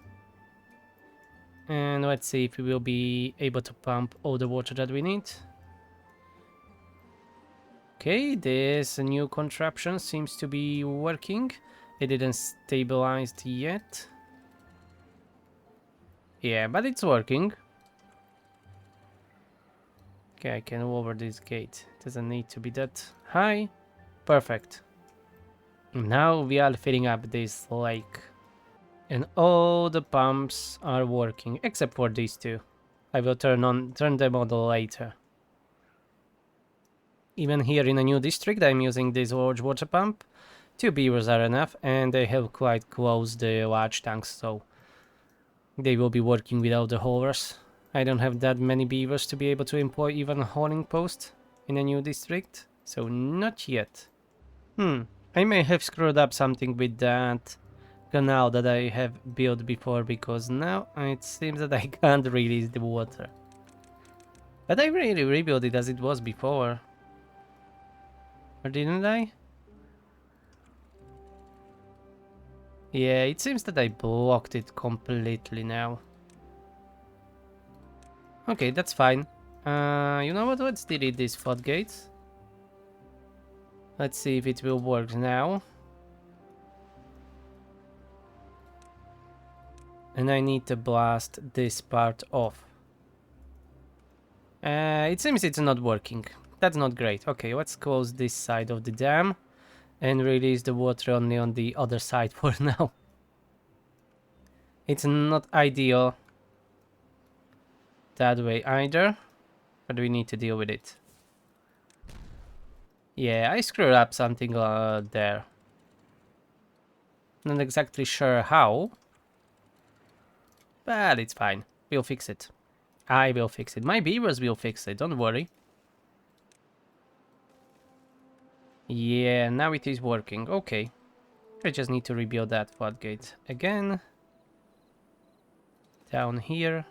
And let's see if we will be able to pump all the water that we need. Okay, this new contraption seems to be working. It didn't stabilize yet. Yeah, but it's working. Okay, I can lower this gate. Doesn't need to be that high. Perfect. Now we are filling up this lake. And all the pumps are working, except for these two. I will turn them on later. Even here in a new district, I'm using this large water pump. 2 beavers are enough, and they have quite close the large tanks, so they will be working without the haulers. I don't have that many beavers to be able to employ even a hauling post in a new district, so not yet. I may have screwed up something with that canal that I have built before, because now it seems that I can't release the water. But I really rebuilt it as it was before. Or didn't I? Yeah, it seems that I blocked it completely now. Okay, that's fine. You know what? Let's delete these floodgates. Let's see if it will work now. And I need to blast this part off. It seems it's not working. That's not great. Okay, let's close this side of the dam and release the water only on the other side for now. It's not ideal that way either, but we need to deal with it. Yeah, I screwed up something there. Not exactly sure how, but it's fine. We'll fix it. I will fix it. My beavers will fix it, don't worry. Yeah, now it is working. Okay. I just need to rebuild that floodgate again. Down here.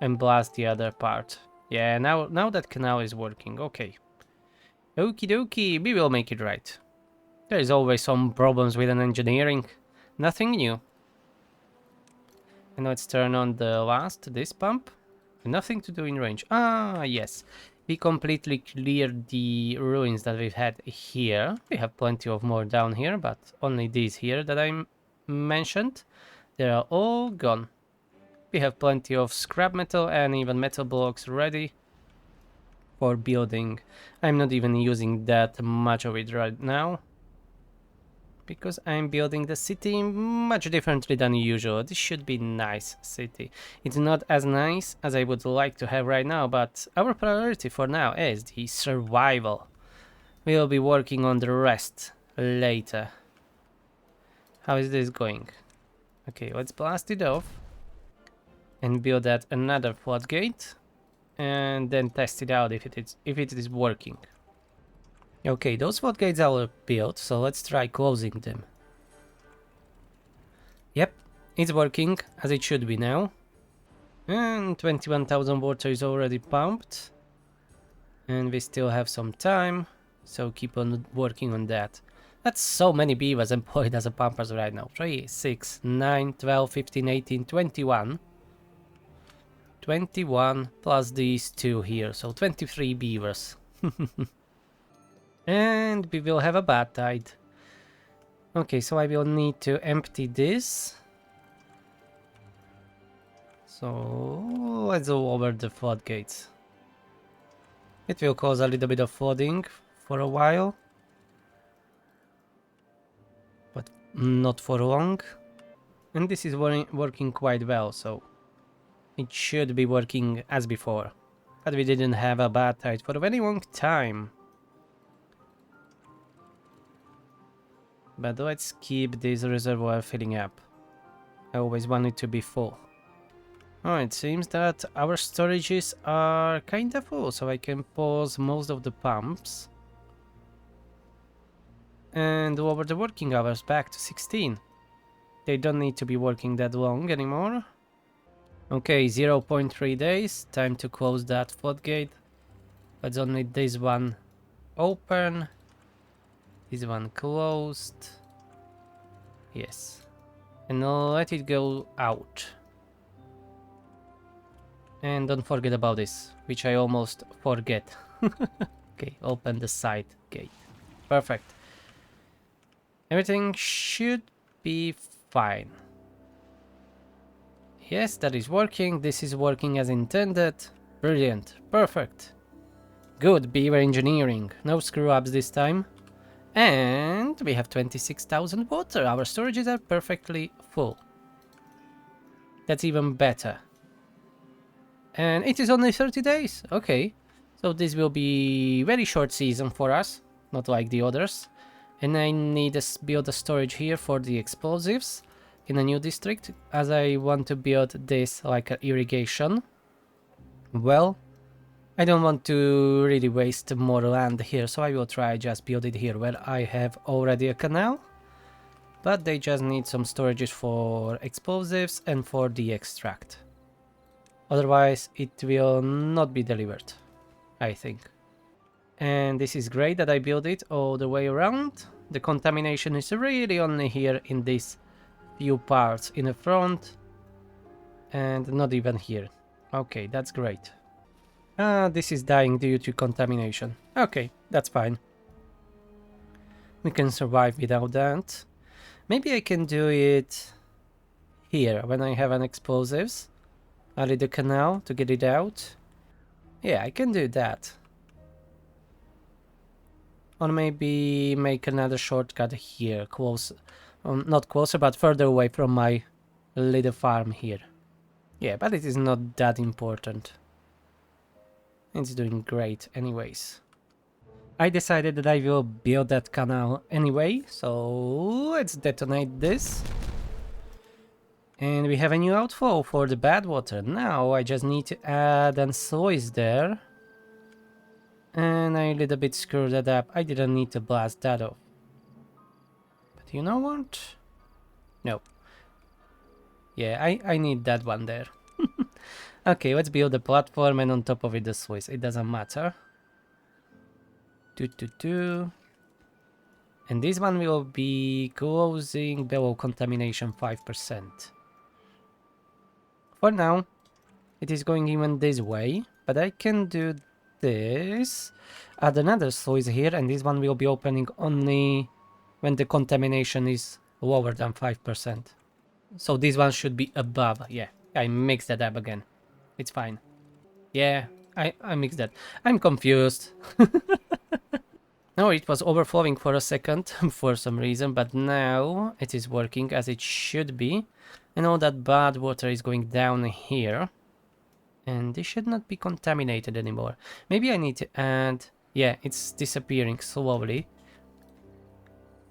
And blast the other part. Yeah, now that canal is working. Okay. Okie dokie, we will make it right. There is always some problems with an engineering. Nothing new. And let's turn on this pump. Nothing to do in range. Ah, yes. We completely cleared the ruins that we've had here. We have plenty of more down here, but only these here that I mentioned. They are all gone. We have plenty of scrap metal and even metal blocks ready for building. I'm not even using that much of it right now, because I'm building the city much differently than usual. This should be a nice city. It's not as nice as I would like to have right now, but our priority for now is the survival. We'll be working on the rest later. How is this going? Okay, let's blast it off and build that another floodgate, and then test it out if it is working. Okay, those floodgates are built, so let's try closing them. Yep, it's working as it should be now. And 21,000 water is already pumped. And we still have some time, so keep on working on that. That's so many beavers employed as a pumpers right now. 3, 6, 9, 12, 15, 18, 21. 21 plus these 2 here, so 23 beavers. And we will have a Badtide. Okay, so I will need to empty this. So let's go over the floodgates. It will cause a little bit of flooding for a while, but not for long. And this is working quite well, so it should be working as before. But we didn't have a Badtide for a very long time. But let's keep this reservoir filling up. I always want it to be full. Oh, it seems that our storages are kinda full, so I can pause most of the pumps. And lower the working hours back to 16. They don't need to be working that long anymore. Okay, 0.3 days. Time to close that floodgate. Let's only this one open. This one closed. Yes. And let it go out. And don't forget about this, which I almost forget. Okay, open the side gate. Perfect. Everything should be fine. Yes, that is working. This is working as intended. Brilliant. Perfect. Good beaver engineering. No screw-ups this time. And we have 26,000 water. Our storages are perfectly full. That's even better. And it is only 30 days. Okay. So this will be very short season for us. Not like the others. And I need to build a storage here for the explosives in a new district, as I want to build this like an irrigation. Well, I don't want to really waste more land here, so I will try just build it here where I have already a canal. But they just need some storages for explosives and for the extract. Otherwise it will not be delivered, I think. And this is great that I built it all the way around. The contamination is really only here in these few parts in the front. And not even here. Okay, that's great. This is dying due to contamination. Okay, that's fine. We can survive without that. Maybe I can do it here when I have an explosives. I'll lead the canal to get it out. Yeah, I can do that. Or maybe make another shortcut here, close, not closer, but further away from my little farm here. Yeah, but it is not that important. It's doing great anyways. I decided that I will build that canal anyway, so let's detonate this. And we have a new outflow for the bad water. Now I just need to add a sluice there. And I a little bit screwed that up. I didn't need to blast that off. But you know what? No. Yeah, I need that one there. Okay, let's build a platform and on top of it the sluice. It doesn't matter. And this one will be closing below contamination 5%. For now, it is going even this way, but I can do this. Add another sluice here, and this one will be opening only when the contamination is lower than 5%. So this one should be above. Yeah, I mixed that up again. It's fine. Yeah, I mixed that. I'm confused. No, it was overflowing for a second for some reason, but now it is working as it should be. And all that bad water is going down here. And this should not be contaminated anymore. Maybe I need to add... Yeah, it's disappearing slowly.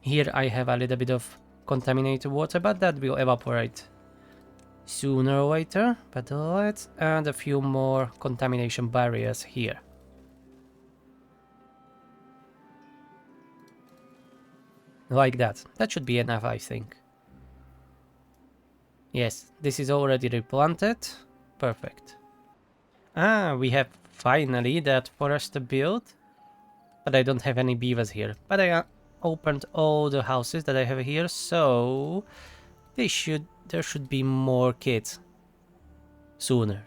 Here I have a little bit of contaminated water, but that will evaporate sooner or later. But let's add a few more contamination barriers here. Like that. That should be enough, I think. Yes, this is already replanted. Perfect. We have finally that forest to build. But I don't have any beavers here. But I opened all the houses that I have here, so there should be more kids. Sooner.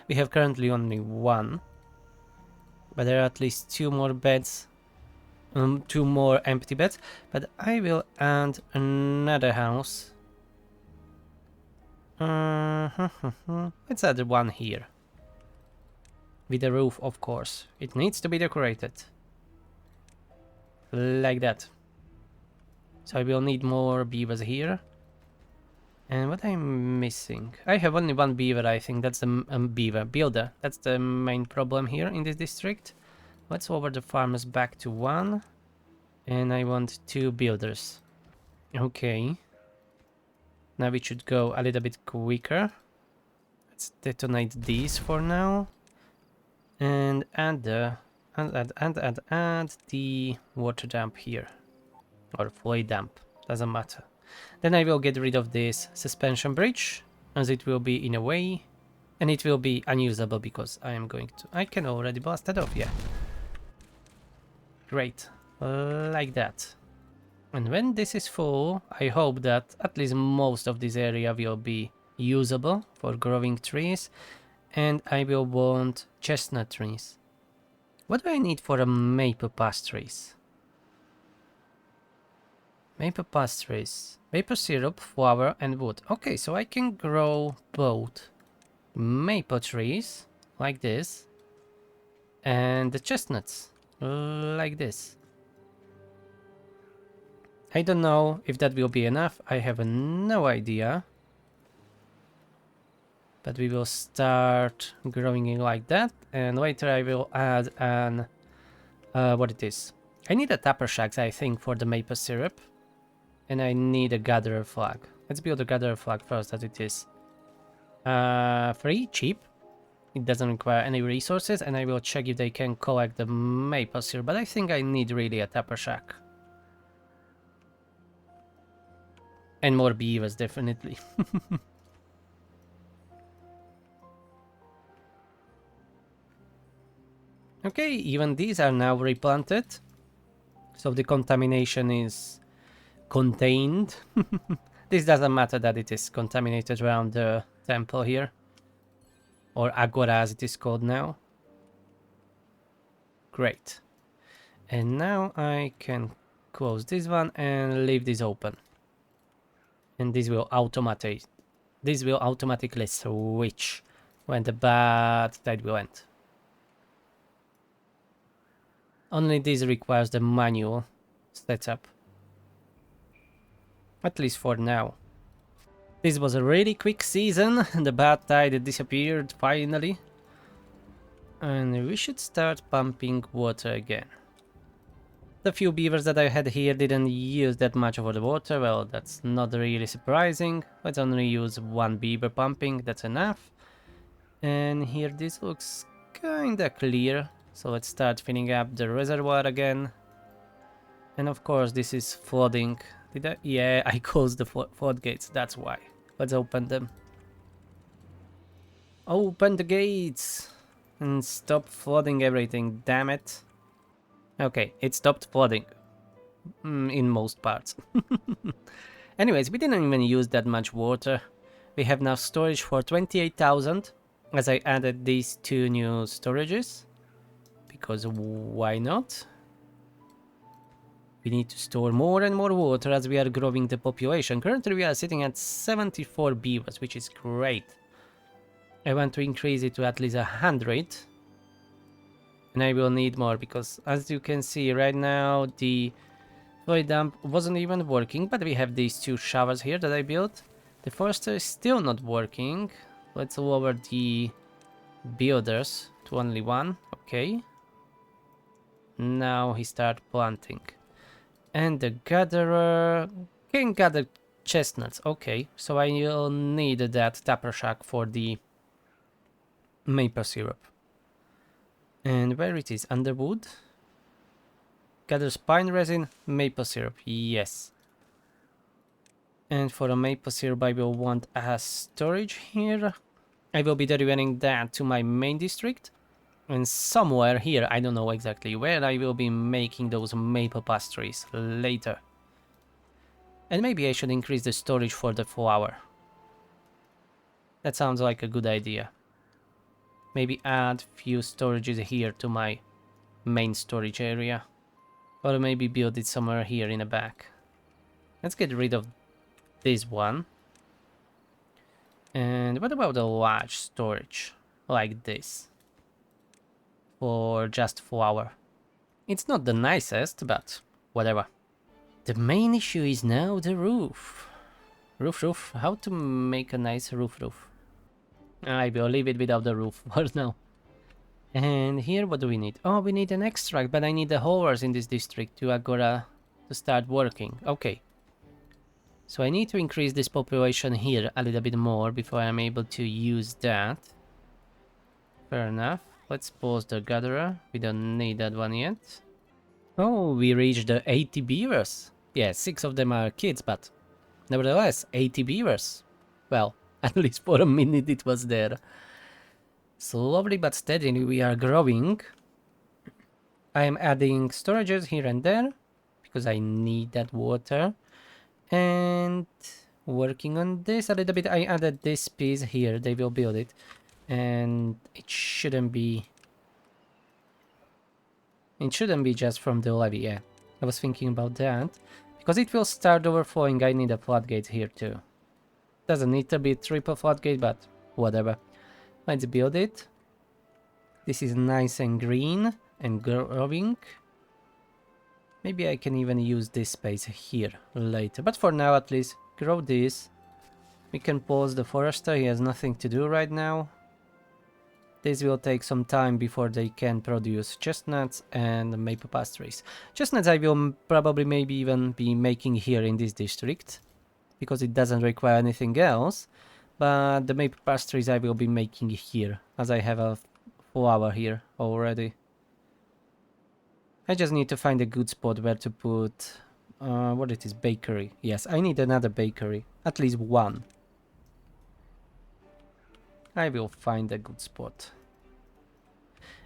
We have currently only one. But there are at least 2 more beds. 2 more empty beds. But I will add another house. Let's add one here. With a roof, of course. It needs to be decorated. Like that. So I will need more beavers here. And what I'm missing? I have only one beaver, I think. That's the beaver builder. That's the main problem here in this district. Let's lower the farmers back to 1. And I want 2 builders. Okay. Now we should go a little bit quicker. Let's detonate these for now. And add the add the water dump here. Or floy dump. Doesn't matter. Then I will get rid of this suspension bridge, as it will be in a way, and it will be unusable because I can already blast it off, yeah. Great, like that. And when this is full, I hope that at least most of this area will be usable for growing trees, and I will want chestnut trees. What do I need for a maple pastries? Maple pastries, maple syrup, flour and wood. Okay, so I can grow both maple trees, like this, and the chestnuts, like this. I don't know if that will be enough, I have no idea. But we will start growing it like that, and later I will add an... what it is? I need a tapper shack, I think, for the maple syrup. And I need a gatherer flag. Let's build a gatherer flag first, as it is free, cheap. It doesn't require any resources, and I will check if they can collect the maple syrup. But I think I need really a tapper shack. And more beavers, definitely. Okay, even these are now replanted. So the contamination is contained. This doesn't matter that it is contaminated around the temple here, or agora as it is called now. Great. And now I can close this one and leave this open, and this will automatically switch when the Badtide will end. Only this requires the manual setup. At least for now. This was a really quick season. The Badtide disappeared finally. And we should start pumping water again. The few beavers that I had here didn't use that much of the water. Well, that's not really surprising. Let's only use 1 beaver pumping. That's enough. And here this looks kinda clear. So let's start filling up the reservoir again. And of course this is flooding. Did I? Yeah, I closed the floodgates, that's why. Let's open them. Open the gates! And stop flooding everything, damn it. Okay, it stopped flooding. In most parts. Anyways, we didn't even use that much water. We have now storage for 28,000, as I added these 2 new storages. Because why not? We need to store more and more water as we are growing the population. Currently we are sitting at 74 beavers, which is great. I want to increase it to at least 100. And I will need more because, as you can see right now, the floy dump wasn't even working. But we have these 2 showers here that I built. The forester is still not working. Let's lower the builders to only 1. Okay. Now he starts planting. And the gatherer can gather chestnuts. Okay, so I will need that tapper shack for the maple syrup. And where it is? Underwood? Gathers pine resin, maple syrup. Yes. And for a maple syrup I will want a storage here. I will be delivering that to my main district. And somewhere here, I don't know exactly where, I will be making those maple pastries later. And maybe I should increase the storage for the flour. That sounds like a good idea. Maybe add few storages here to my main storage area. Or maybe build it somewhere here in the back. Let's get rid of this one. And what about a large storage? Like this. For just flour. It's not the nicest, but whatever. The main issue is now the roof. Roof. How to make a nice roof? I will leave it without the roof for now. And here, what do we need? Oh, we need an extract, but I need the haulers in this district to Agora to start working. Okay. So I need to increase this population here a little bit more before I'm able to use that. Fair enough. Let's pause the gatherer. We don't need that one yet. Oh, we reached the 80 beavers. Yeah, 6 of them are kids, but nevertheless, 80 beavers. Well, at least for a minute it was there. Slowly but steadily we are growing. I am adding storages here and there because I need that water. And working on this a little bit. I added this piece here. They will build it. And it shouldn't be just from the levee, yeah. I was thinking about that. Because it will start overflowing, I need a floodgate here too. Doesn't need to be triple floodgate, but whatever. Let's build it. This is nice and green and growing. Maybe I can even use this space here later. But for now, at least, grow this. We can pause the forester. He has nothing to do right now. This will take some time before they can produce chestnuts and maple pastries. Chestnuts I will probably maybe even be making here in this district, because it doesn't require anything else. But the maple pastries I will be making here, as I have a flower here already. I just need to find a good spot where to put... what it is, bakery. Yes, I need another bakery. At least one. I will find a good spot.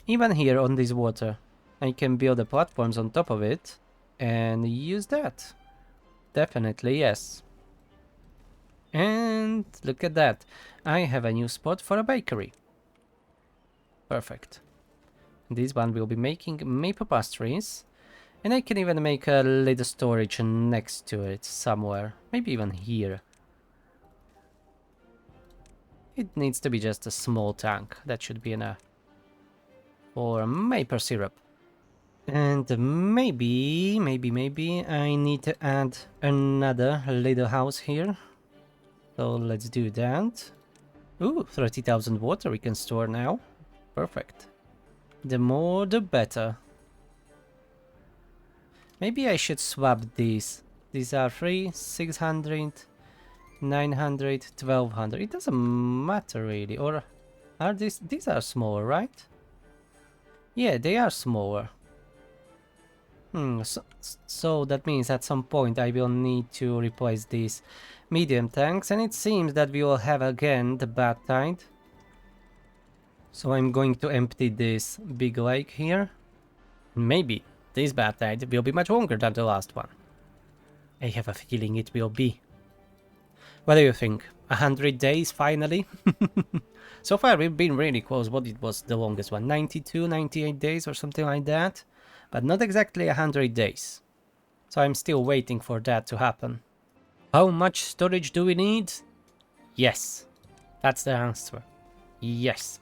Even here on this water, I can build the platforms on top of it and use that. Definitely, yes. And look at that. I have a new spot for a bakery. Perfect. This one will be making maple pastries. And I can even make a little storage next to it somewhere. Maybe even here. It needs to be just a small tank. That should be enough. For maple syrup. And maybe I need to add another little house here. So let's do that. Ooh, 30,000 water we can store now. Perfect. The more the better. Maybe I should swap these. These are 3, 600, 900, 1200. It doesn't matter really. Or are these are small, right? Yeah, they are smaller. So that means at some point I will need to replace these medium tanks, and it seems that we will have again the Badtide. So I'm going to empty this big lake here. Maybe this Badtide will be much longer than the last one. I have a feeling it will be. What do you think? 100 days finally? So far we've been really close. What it was the longest one? 92, 98 days or something like that? But not exactly 100 days. So I'm still waiting for that to happen. How much storage do we need? Yes. That's the answer. Yes.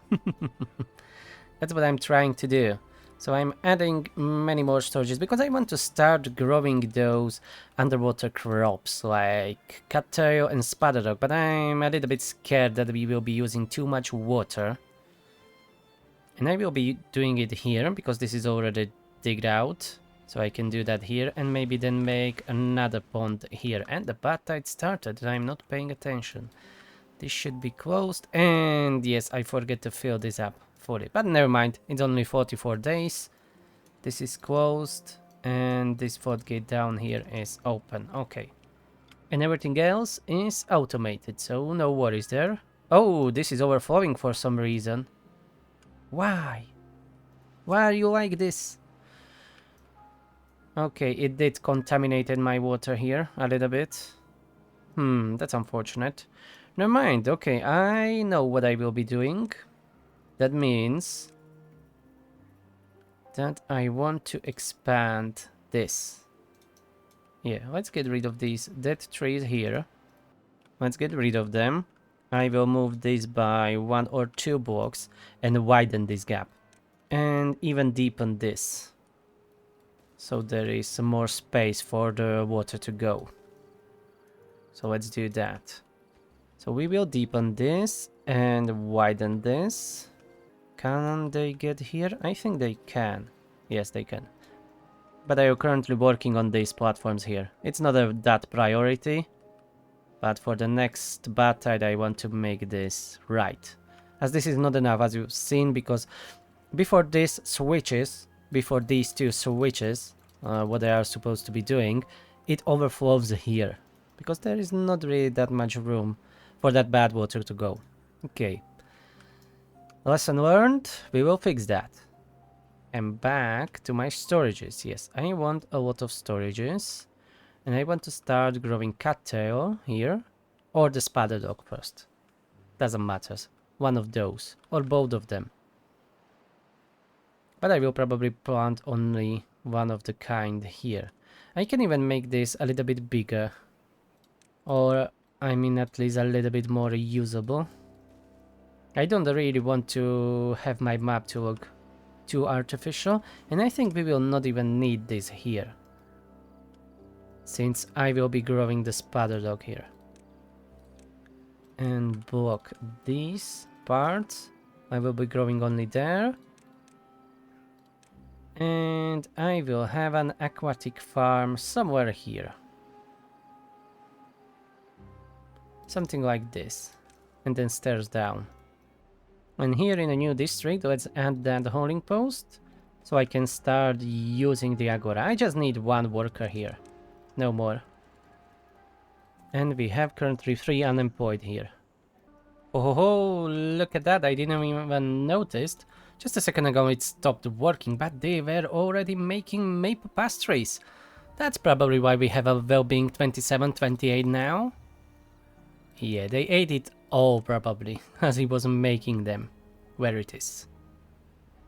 That's what I'm trying to do. So I'm adding many more storages because I want to start growing those underwater crops like cattail and spatterdock, but I'm a little bit scared that we will be using too much water. And I will be doing it here because this is already digged out. So I can do that here and maybe then make another pond here. And the Badtide started and I'm not paying attention. This should be closed, and yes, I forget to fill this up fully, but never mind, it's only 44 days. This is closed, and this floodgate down here is open, okay. And everything else is automated, so no worries there. Oh, this is overflowing for some reason. Why? Why are you like this? Okay, it did contaminate my water here a little bit. That's unfortunate. Never mind, okay, I know what I will be doing. That means that I want to expand this. Yeah, let's get rid of these dead trees here. Let's get rid of them. I will move this by 1 or 2 blocks and widen this gap. And even deepen this. So there is some more space for the water to go. So let's do that. So we will deepen this and widen this. Can they get here? I think they can. Yes, they can. But I am currently working on these platforms here. It's not that priority. But for the next Badtide, I want to make this right. As this is not enough, as you've seen, because before these switches, before these two switches, what they are supposed to be doing, it overflows here. Because there is not really that much room for that bad water to go. Okay. Lesson learned, we will fix that. And back to my storages. Yes, I want a lot of storages. And I want to start growing cattail here. Or the spider dog first. Doesn't matter. One of those. Or both of them. But I will probably plant only one of the kind here. I can even make this a little bit bigger. Or, I mean, at least a little bit more usable. I don't really want to have my map to look too artificial. And I think we will not even need this here. Since I will be growing the spider dog here. And block these parts. I will be growing only there. And I will have an aquatic farm somewhere here. Something like this. And then stairs down. And here in a new district, let's add that hauling post. So I can start using the agora. I just need one worker here. No more. And we have currently 3 unemployed here. Oh, look at that. I didn't even notice. Just a second ago it stopped working, but they were already making maple pastries. That's probably why we have a well-being 27, 28 now. Yeah, they ate it all probably, as he was making them. Where it is.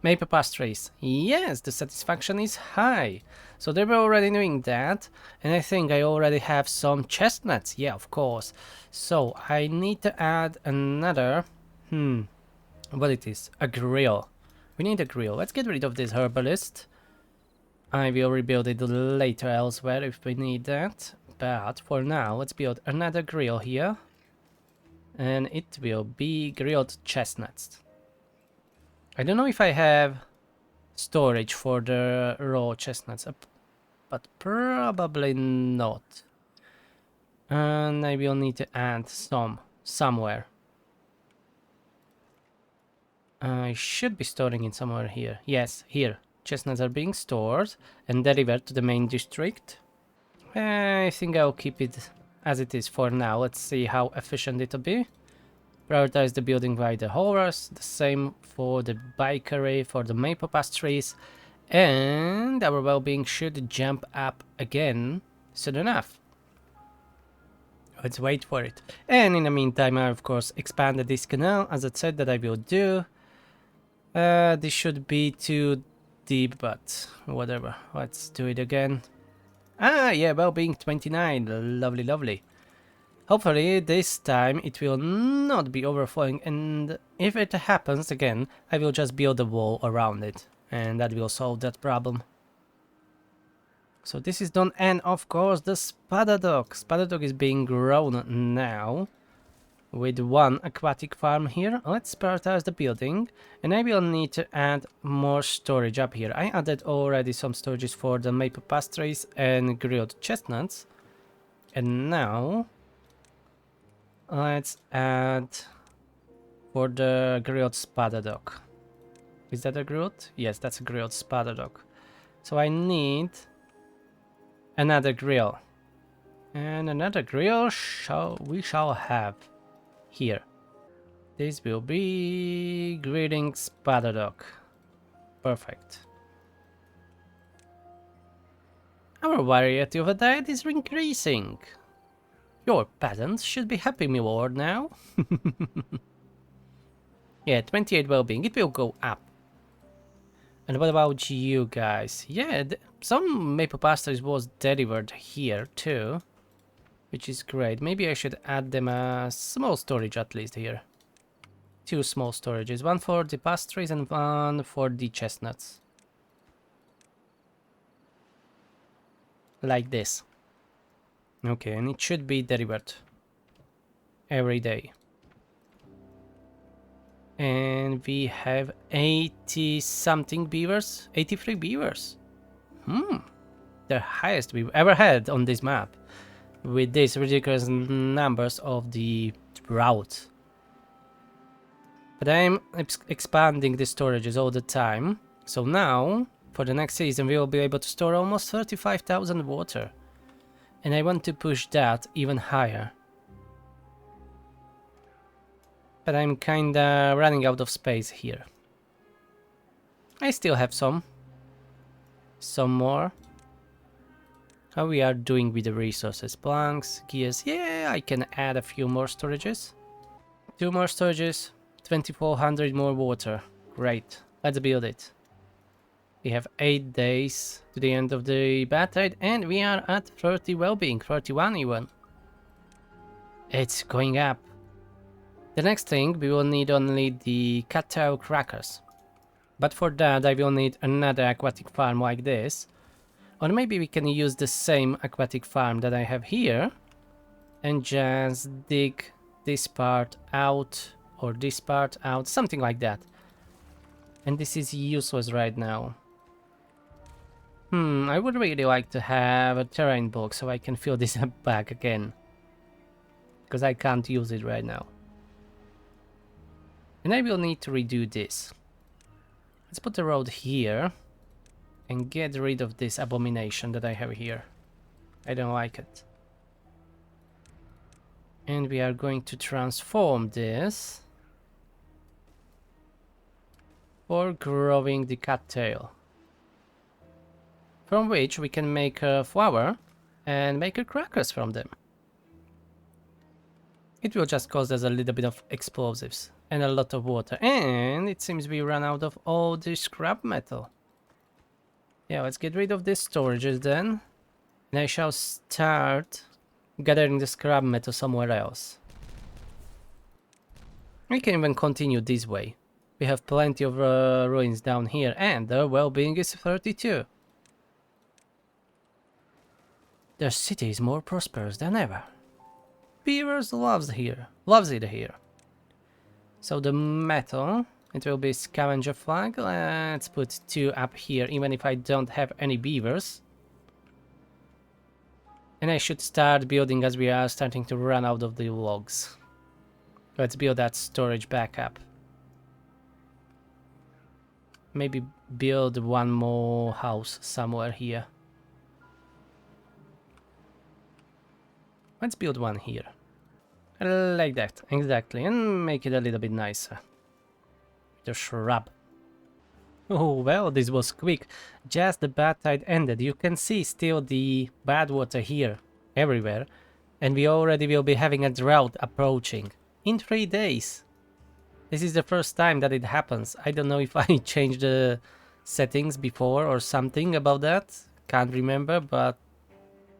Maple pastries. Yes, the satisfaction is high. So they were already doing that. And I think I already have some chestnuts. Yeah, of course. So I need to add another... what it is? A grill. We need a grill. Let's get rid of this herbalist. I will rebuild it later elsewhere if we need that. But for now, let's build another grill here. And it will be grilled chestnuts. I don't know if I have storage for the raw chestnuts, but probably not. And I will need to add some somewhere. I should be storing it somewhere here. Yes, here. Chestnuts are being stored and delivered to the main district. I think I'll keep it as it is for now. Let's see how efficient it'll be. Prioritize the building by the horrors, the same for the bakery, for the maple pastries, and our well-being should jump up again soon enough. Let's wait for it. And in the meantime, I of course expanded this canal, as I said that I will do. This should be too deep, but whatever. Let's do it again. Ah, yeah, well-being 29. Lovely, lovely. Hopefully this time it will not be overflowing, and if it happens again, I will just build a wall around it, and that will solve that problem. So this is done, and of course the spider dog. Spider dog is being grown now, with one aquatic farm here. Let's prioritize the building, and I will need to add more storage up here. I added already some storages for the maple pastries and grilled chestnuts, and now... let's add for the grilled spider dog. Is that a grilled? Yes, that's a grilled spider dog. So I need another grill. And another grill we shall have here. This will be grilling spider dog. Perfect. Our variety of a diet is increasing. Your peasants should be happy, my lord, now. Yeah, 28 well-being. It will go up. And what about you guys? Yeah, some maple pastries was delivered here too, which is great. Maybe I should add them a small storage at least here. 2 small storages. One for the pastries and one for the chestnuts. Like this. Okay, and it should be delivered every day. And we have 80 something beavers, 83 beavers. The highest we've ever had on this map, with these ridiculous numbers of the Drought. But I'm expanding the storages all the time, so now for the next season we will be able to store almost 35,000 water, and I want to push that even higher. But I'm kinda running out of space here. I still have some more. How we are doing with the resources? Planks, gears. Yeah, I can add a few more storages. 2 more storages, 2400 more water. Great, let's build it. We have 8 days to the end of the Badtide, and we are at 30 well-being, 31 even. It's going up. The next thing, we will need only the cattail crackers. But for that, I will need another aquatic farm like this. Or maybe we can use the same aquatic farm that I have here and just dig this part out or this part out, something like that. And this is useless right now. I would really like to have a terrain block so I can fill this up back again, because I can't use it right now. And I will need to redo this. Let's put the road here and get rid of this abomination that I have here. I don't like it. And we are going to transform this for growing the cattail, from which we can make a flour and make a crackers from them. It will just cost us a little bit of explosives and a lot of water, and it seems we ran out of all the scrap metal. Yeah, let's get rid of these storages then, and I shall start gathering the scrap metal somewhere else. We can even continue this way. We have plenty of ruins down here, and the well-being is 32. The city is more prosperous than ever. Beavers loves it here. So the metal, it will be scavenger flag. Let's put 2 up here, even if I don't have any beavers. And I should start building as we are starting to run out of the logs. Let's build that storage back up. Maybe build one more house somewhere here. Let's build one here. Like that, exactly, and make it a little bit nicer. The shrub. Oh, well, this was quick. Just the bad tide ended. You can see still the bad water here, everywhere. And we already will be having a drought approaching. In 3 days. This is the first time that it happens. I don't know if I changed the settings before or something about that. Can't remember, but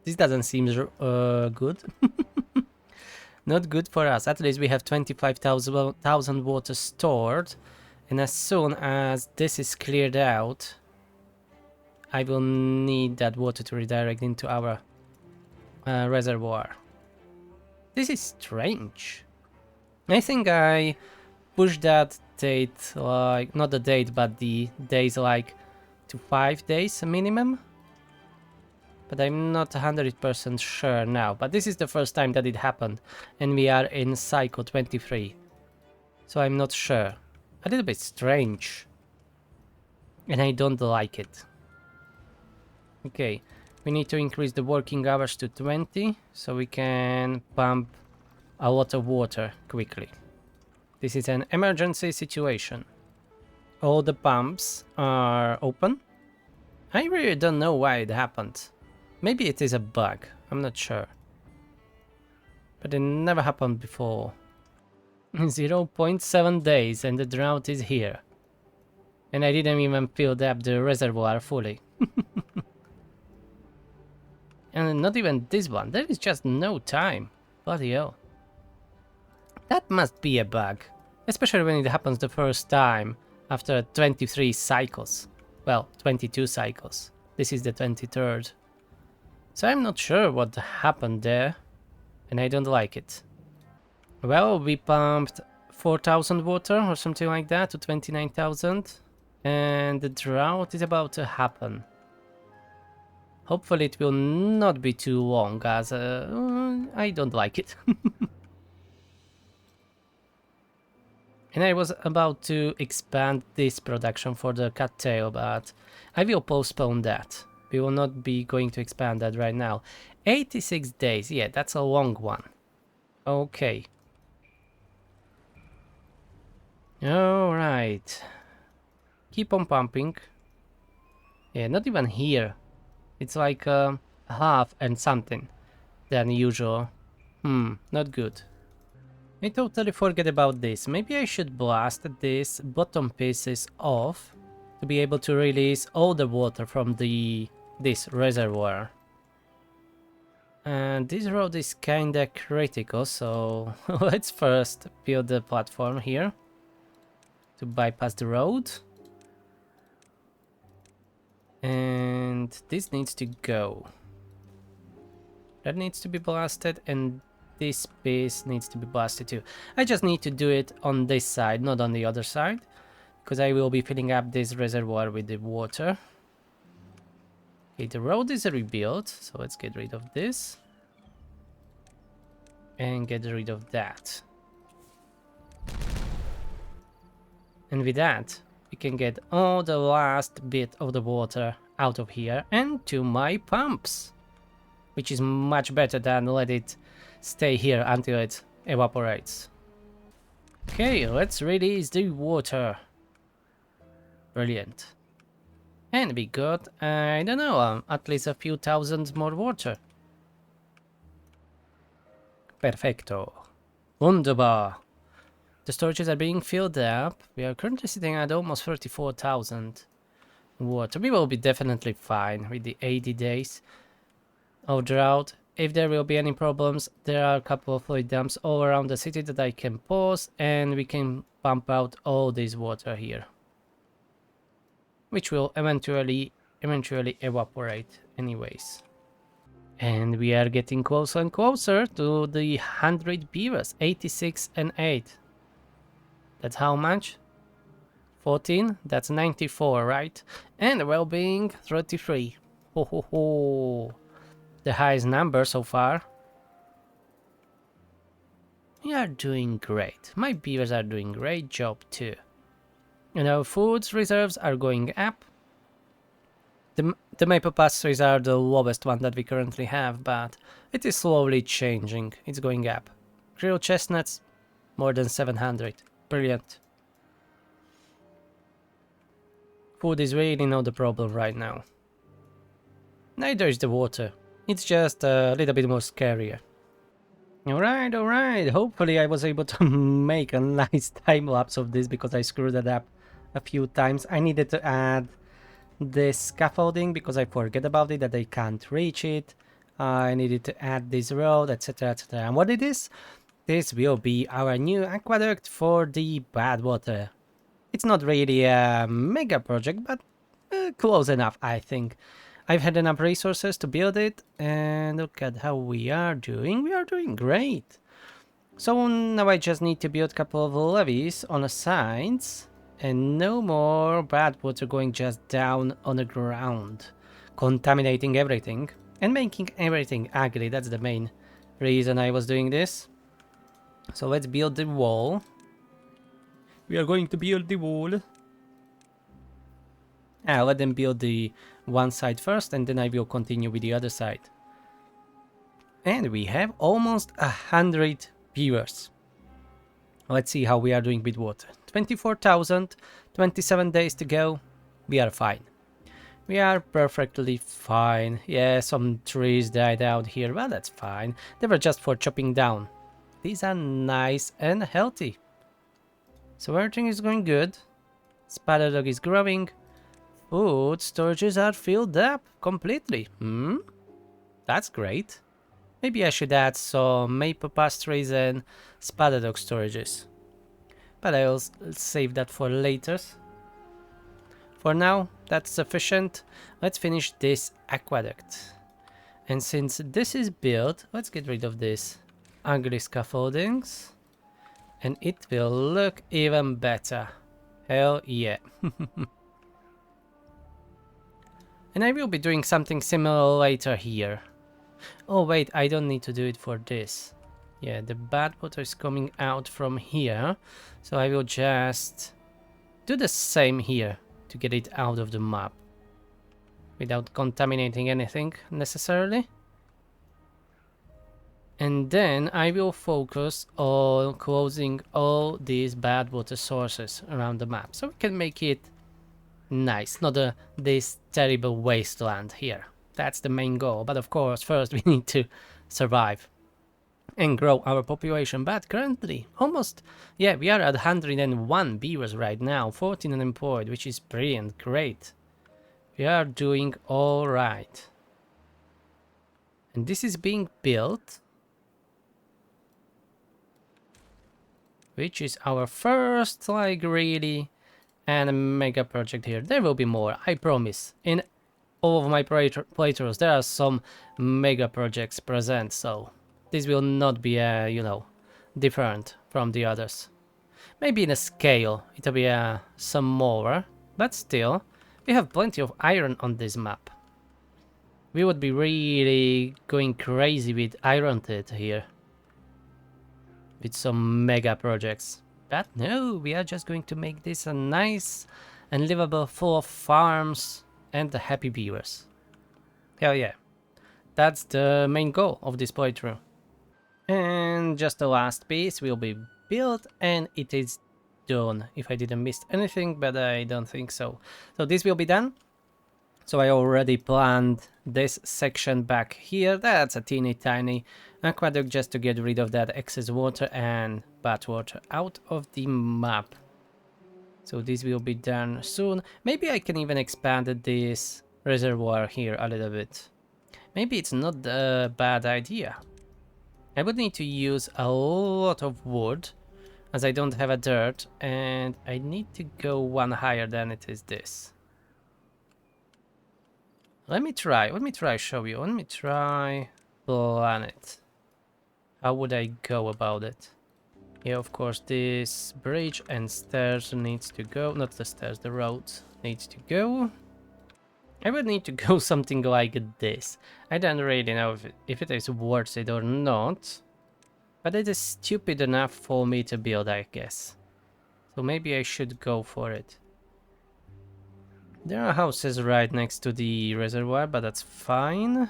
this doesn't seem good. Not good for us. At least we have 25,000 water stored. And as soon as this is cleared out, I will need that water to redirect into our reservoir. This is strange. I think I pushed that date, like, not the date, but the days, like, to 5 days minimum. But I'm not 100% sure now. But this is the first time that it happened. And we are in cycle 23. So I'm not sure. A little bit strange. And I don't like it. Okay. We need to increase the working hours to 20. So we can pump a lot of water quickly. This is an emergency situation. All the pumps are open. I really don't know why it happened. Maybe it is a bug, I'm not sure. But it never happened before. 0.7 days and the drought is here. And I didn't even fill up the reservoir fully. And not even this one, there is just no time. Bloody hell. That must be a bug. Especially when it happens the first time after 23 cycles. Well, 22 cycles. This is the 23rd. So I'm not sure what happened there, and I don't like it. Well, we pumped 4,000 water or something like that to 29,000, and the drought is about to happen. Hopefully it will not be too long, as I don't like it. And I was about to expand this production for the cattail, but I will postpone that. We will not be going to expand that right now. 86 days, yeah, that's a long one. Okay. Alright. Keep on pumping. Yeah, not even here. It's like half and something than usual. Not good. I totally forget about this. Maybe I should blast these bottom pieces off to be able to release all the water from this reservoir. And this road is kinda critical, so let's first build the platform here to bypass the road. And this needs to go. That needs to be blasted, and this piece needs to be blasted too. I just need to do it on this side, not on the other side, because I will be filling up this reservoir with the water. Okay, the road is rebuilt, so let's get rid of this. And get rid of that. And with that, we can get all the last bit of the water out of here and to my pumps. Which is much better than let it stay here until it evaporates. Okay, let's release the water. Brilliant. And we got, I don't know, at least a few thousand more water. Perfecto. Wunderbar. The storages are being filled up. We are currently sitting at almost 34,000 water. We will be definitely fine with the 80 days of drought. If there will be any problems, there are a couple of fluid dumps all around the city that I can pause, and we can pump out all this water here, which will eventually evaporate anyways. And we are getting closer and closer to the 100 beavers. 86 and 8. That's how much? 14? That's 94, right? And well-being 33. Ho ho ho. The highest number so far. We are doing great. My beavers are doing great job too. And our food reserves are going up. The maple pastries are the lowest one that we currently have, but it is slowly changing. It's going up. Grilled chestnuts, more than 700. Brilliant. Food is really not the problem right now. Neither is the water. It's just a little bit more scarier. Alright, alright. Hopefully I was able to make a nice time lapse of this because I screwed it up a few times. I needed to add this scaffolding because I forget about it, that I can't reach it. I needed to add this road, etc, etc. And what it is? This will be our new aqueduct for the bad water. It's not really a mega project, but close enough, I think. I've had enough resources to build it, and look at how we are doing. We are doing great. So now I just need to build a couple of levees on the sides, and no more bad water going just down on the ground, contaminating everything and making everything ugly. That's the main reason I was doing this. So let's build the wall. We are going to build the wall. I'll let them build the one side first, and then I will continue with the other side. And we have almost 100 beavers. Let's see how we are doing with water. 24,000, 27 days to go. We are fine. We are perfectly fine. Yeah, some trees died out here, but that's fine. They were just for chopping down. These are nice and healthy. So everything is going good. Spider dog is growing. Food storages are filled up completely. That's great. Maybe I should add some maple pastries and spider dog storages. But I'll save that for later. For now, that's sufficient. Let's finish this aqueduct. And since this is built, let's get rid of this ugly scaffoldings. And it will look even better. Hell yeah. And I will be doing something similar later here. Oh wait, I don't need to do it for this. Yeah, the bad water is coming out from here. So I will just do the same here to get it out of the map. Without contaminating anything necessarily. And then I will focus on closing all these bad water sources around the map. So we can make it nice, not this terrible wasteland here. That's the main goal. But of course, first we need to survive and grow our population. But currently, almost, yeah, we are at 101 beavers right now, 14 unemployed, which is brilliant, great. We are doing all right. And this is being built, which is our first, like, really, and mega project here. There will be more, I promise. In all of my playthroughs, there are some mega projects present, so this will not be, you know, different from the others. Maybe in a scale, it'll be some more, but still, we have plenty of iron on this map. We would be really going crazy with Ironted here. With some mega projects. But no, we are just going to make this a nice and livable, full of farms and the happy beavers. Hell yeah. That's the main goal of this playthrough. And just the last piece will be built and it is done. If I didn't miss anything, but I don't think so. So this will be done. So I already planned this section back here. That's a teeny tiny aqueduct just to get rid of that excess water and bad water out of the map. So this will be done soon. Maybe I can even expand this reservoir here a little bit. Maybe it's not a bad idea. I would need to use a lot of wood as I don't have a dirt and I need to go one higher than it is this. Let me try show you. Let me try plan it. How would I go about it? Yeah, of course, this bridge and stairs needs to go. Not the stairs, the road needs to go. I would need to go something like this. I don't really know if it is worth it or not. But it is stupid enough for me to build, I guess. So maybe I should go for it. There are houses right next to the reservoir, but that's fine.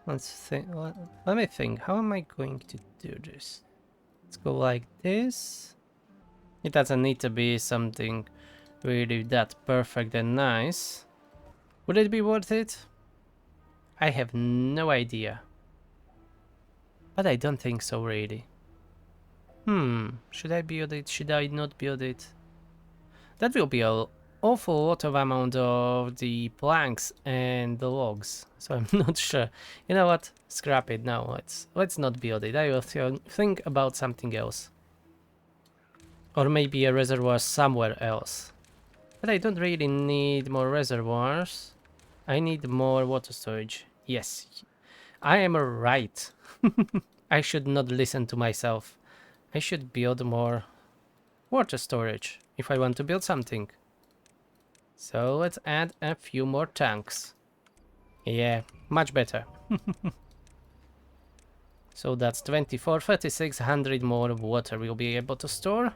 Let's think. Let me think. How am I going to do this? Let's go like this. It doesn't need to be something really that perfect and nice. Would it be worth it? I have no idea. But I don't think so, really. Should I build it? Should I not build it? That will be an awful lot of amount of the planks and the logs, so I'm not sure. You know what? Scrap it now. Let's not build it. I will think about something else, or maybe a reservoir somewhere else. But I don't really need more reservoirs. I need more water storage. Yes, I am right. I should not listen to myself. I should build more water storage if I want to build something. So let's add a few more tanks. Yeah, much better. So that's 3,600 more water we'll be able to store.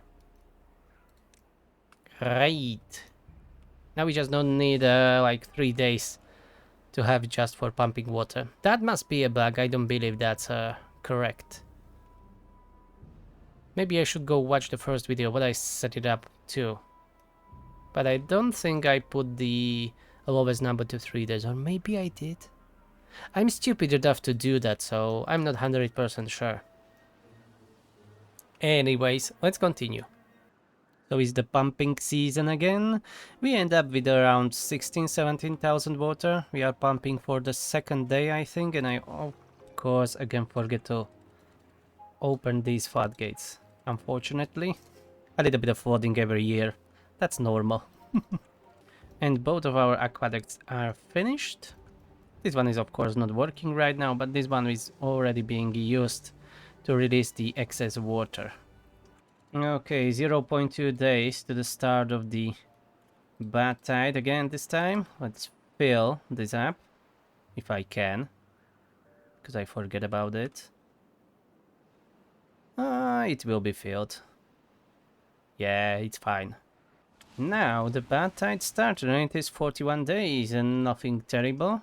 Great. Now we just don't need like 3 days to have just for pumping water. That must be a bug. I don't believe that's correct. Maybe I should go watch the first video, but I set it up too. But I don't think I put the lowest number to 3 days, or maybe I did. I'm stupid enough to do that, so I'm not 100% sure. Anyways, let's continue. So it's the pumping season again. We end up with around 16,000-17,000 water. We are pumping for the second day, I think, and I of course again forget to open these floodgates. Unfortunately, a little bit of flooding every year. That's normal. And both of our aqueducts are finished. This one is of course not working right now, but this one is already being used to release the excess water. Okay, 0.2 days to the start of the Badtide again this time. Let's fill this up, if I can, because I forget about it. It will be filled. Yeah, it's fine. Now the Badtide started and it is 41 days and nothing terrible.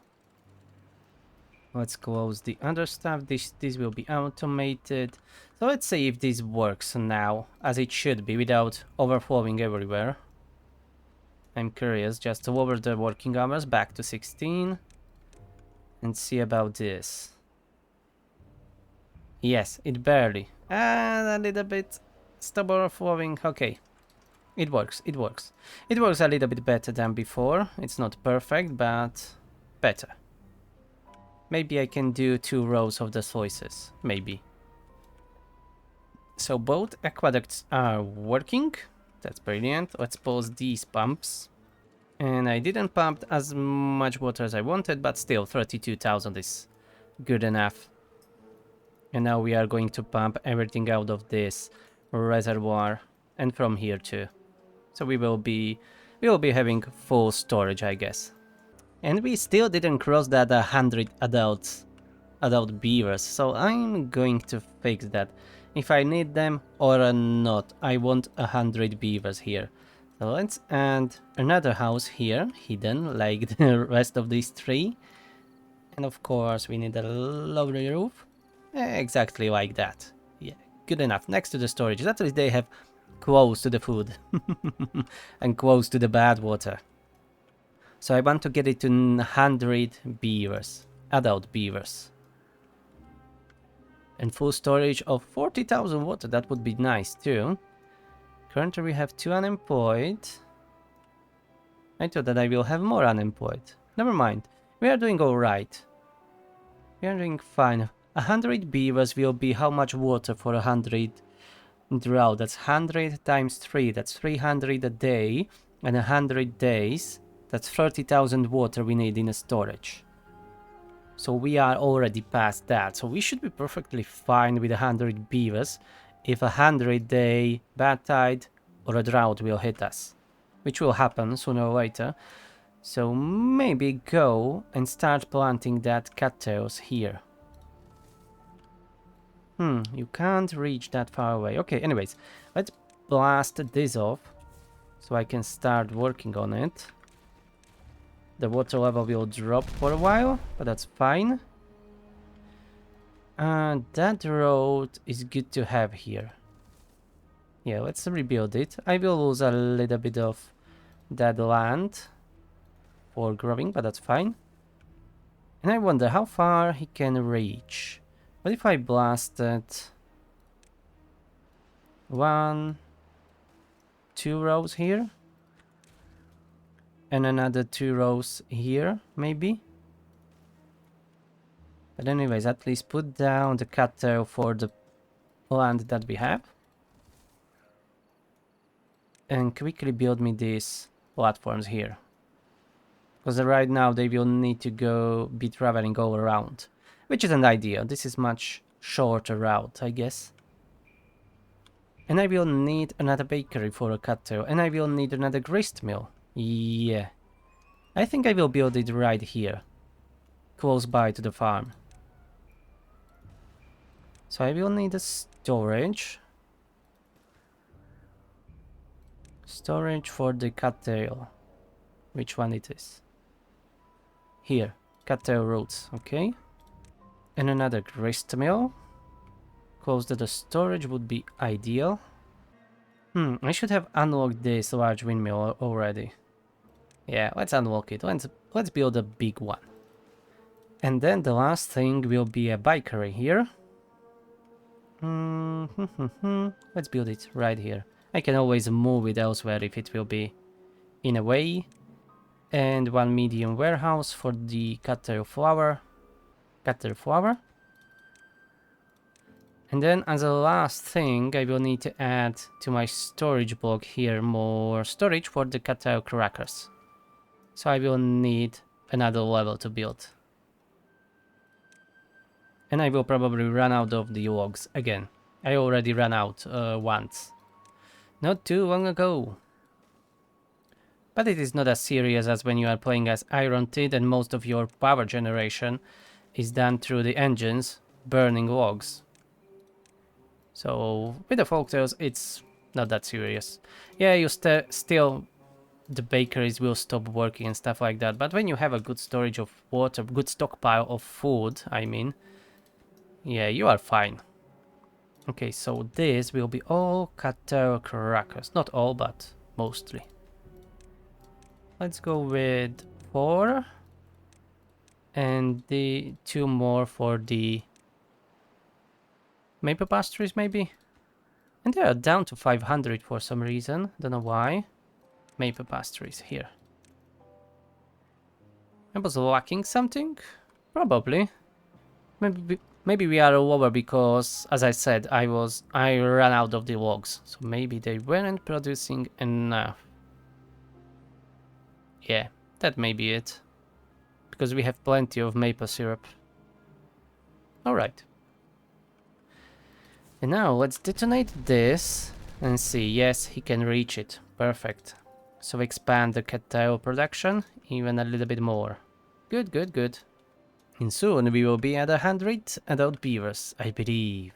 Let's close the other stuff. This will be automated. So let's see if this works now as it should be without overflowing everywhere. I'm curious, just to lower the working hours back to 16 and see about this. Yes, it barely. And a little bit stop overflowing. Okay. It works, it works. It works a little bit better than before. It's not perfect, but better. Maybe I can do 2 rows of the sluices. Maybe. So both aqueducts are working. That's brilliant. Let's pause these pumps. And I didn't pump as much water as I wanted, but still 32,000 is good enough. And now we are going to pump everything out of this reservoir and from here too. So we will be having full storage, I guess. And we still didn't cross that 100 adult beavers, so I'm going to fix that. If I need them or not, I want 100 beavers here. So let's add another house here, hidden, like the rest of these 3. And of course we need a lovely roof. Exactly like that. Yeah, good enough. Next to the storage. At least they have close to the food. And close to the bad water. So I want to get it to 100 beavers. Adult beavers. And full storage of 40,000 water. That would be nice too. Currently we have 2 unemployed. I thought that I will have more unemployed. Never mind. We are doing alright. We are doing fine. 100 beavers will be how much water for 100 drought? That's 100 times 3. That's 300 a day. And 100 days. That's 30,000 water we need in a storage. So we are already past that. So we should be perfectly fine with 100 beavers if a 100-day Badtide or a drought will hit us. Which will happen sooner or later. So maybe go and start planting that cattails here. You can't reach that far away. Okay, anyways, let's blast this off so I can start working on it. The water level will drop for a while, but that's fine. And that road is good to have here. Yeah, let's rebuild it. I will lose a little bit of that land for growing, but that's fine. And I wonder how far he can reach. What if I blasted 1, 2 rows here? And another 2 rows here, maybe? But anyways, at least put down the cutter for the land that we have. And quickly build me these platforms here. Because right now they will need to be traveling all around. Which isn't ideal. This is much shorter route, I guess. And I will need another bakery for a cutter. And I will need another grist mill. Yeah. I think I will build it right here. Close by to the farm. So I will need a storage. Storage for the cattail. Which one it is? Here. Cattail roots, okay. And another grist mill. Close to the storage would be ideal. I should have unlocked this large windmill already. Yeah, let's unlock it. Let's build a big one. And then the last thing will be a bakery here. Let's build it right here. I can always move it elsewhere if it will be in a way. And 1 medium warehouse for the cutter flour. And then as a last thing, I will need to add to my storage block here more storage for the cattail crackers. So I will need another level to build. And I will probably run out of the logs again. I already ran out once. Not too long ago. But it is not as serious as when you are playing as Iron Teed and most of your power generation is done through the engines burning logs. So with the Folktails it's not that serious. Yeah, you still the bakeries will stop working and stuff like that, but when you have a good storage of water, good stockpile of food, I mean, yeah, you are fine. Okay, so this will be all cattle crackers. Not all, but mostly. Let's go with 4 and the 2 more for the maple pastries maybe. And they are down to 500 for some reason, don't know why. Maple pastries here. I was lacking something? Probably. Maybe we are lower because, as I said, I ran out of the logs. So maybe they weren't producing enough. Yeah, that may be it. Because we have plenty of maple syrup. Alright. And now let's detonate this and see. Yes, he can reach it. Perfect. So expand the cattail production even a little bit more. Good, good, good. And soon we will be at 100 adult beavers, I believe.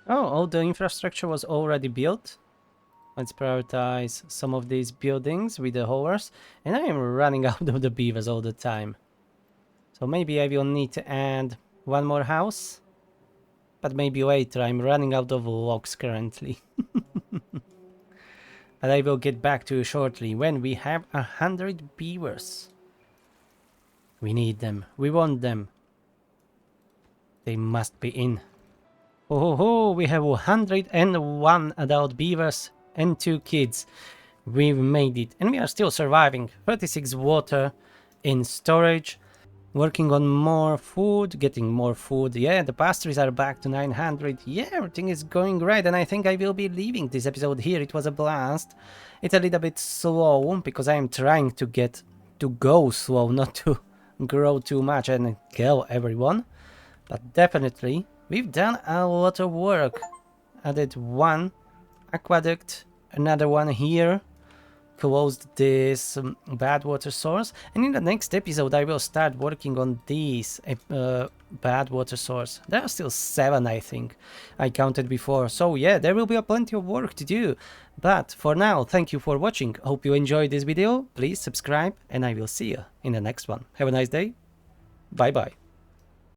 Oh, all the infrastructure was already built. Let's prioritize some of these buildings with the haulers. And I am running out of the beavers all the time. So maybe I will need to add one more house. But maybe later, I'm running out of logs currently. But I will get back to you shortly when we have 100 beavers. We need them. We want them. They must be in. Oh, ho, ho, we have 101 adult beavers and 2 kids. We've made it. And we are still surviving. 36 water in storage. Working on more food, getting more food. Yeah, the pastries are back to 900. Yeah, everything is going right. And I think I will be leaving this episode here. It was a blast. It's a little bit slow because I am trying to go slow, not to grow too much and kill everyone. But definitely, we've done a lot of work. Added 1 aqueduct, another one here. Closed this bad water source, and in the next episode I will start working on these bad water source. There are still 7, I think I counted before, so yeah, there will be plenty of work to do. But for now, thank you for watching. Hope you enjoyed this video. Please subscribe and I will see you in the next one. Have a nice day. Bye bye.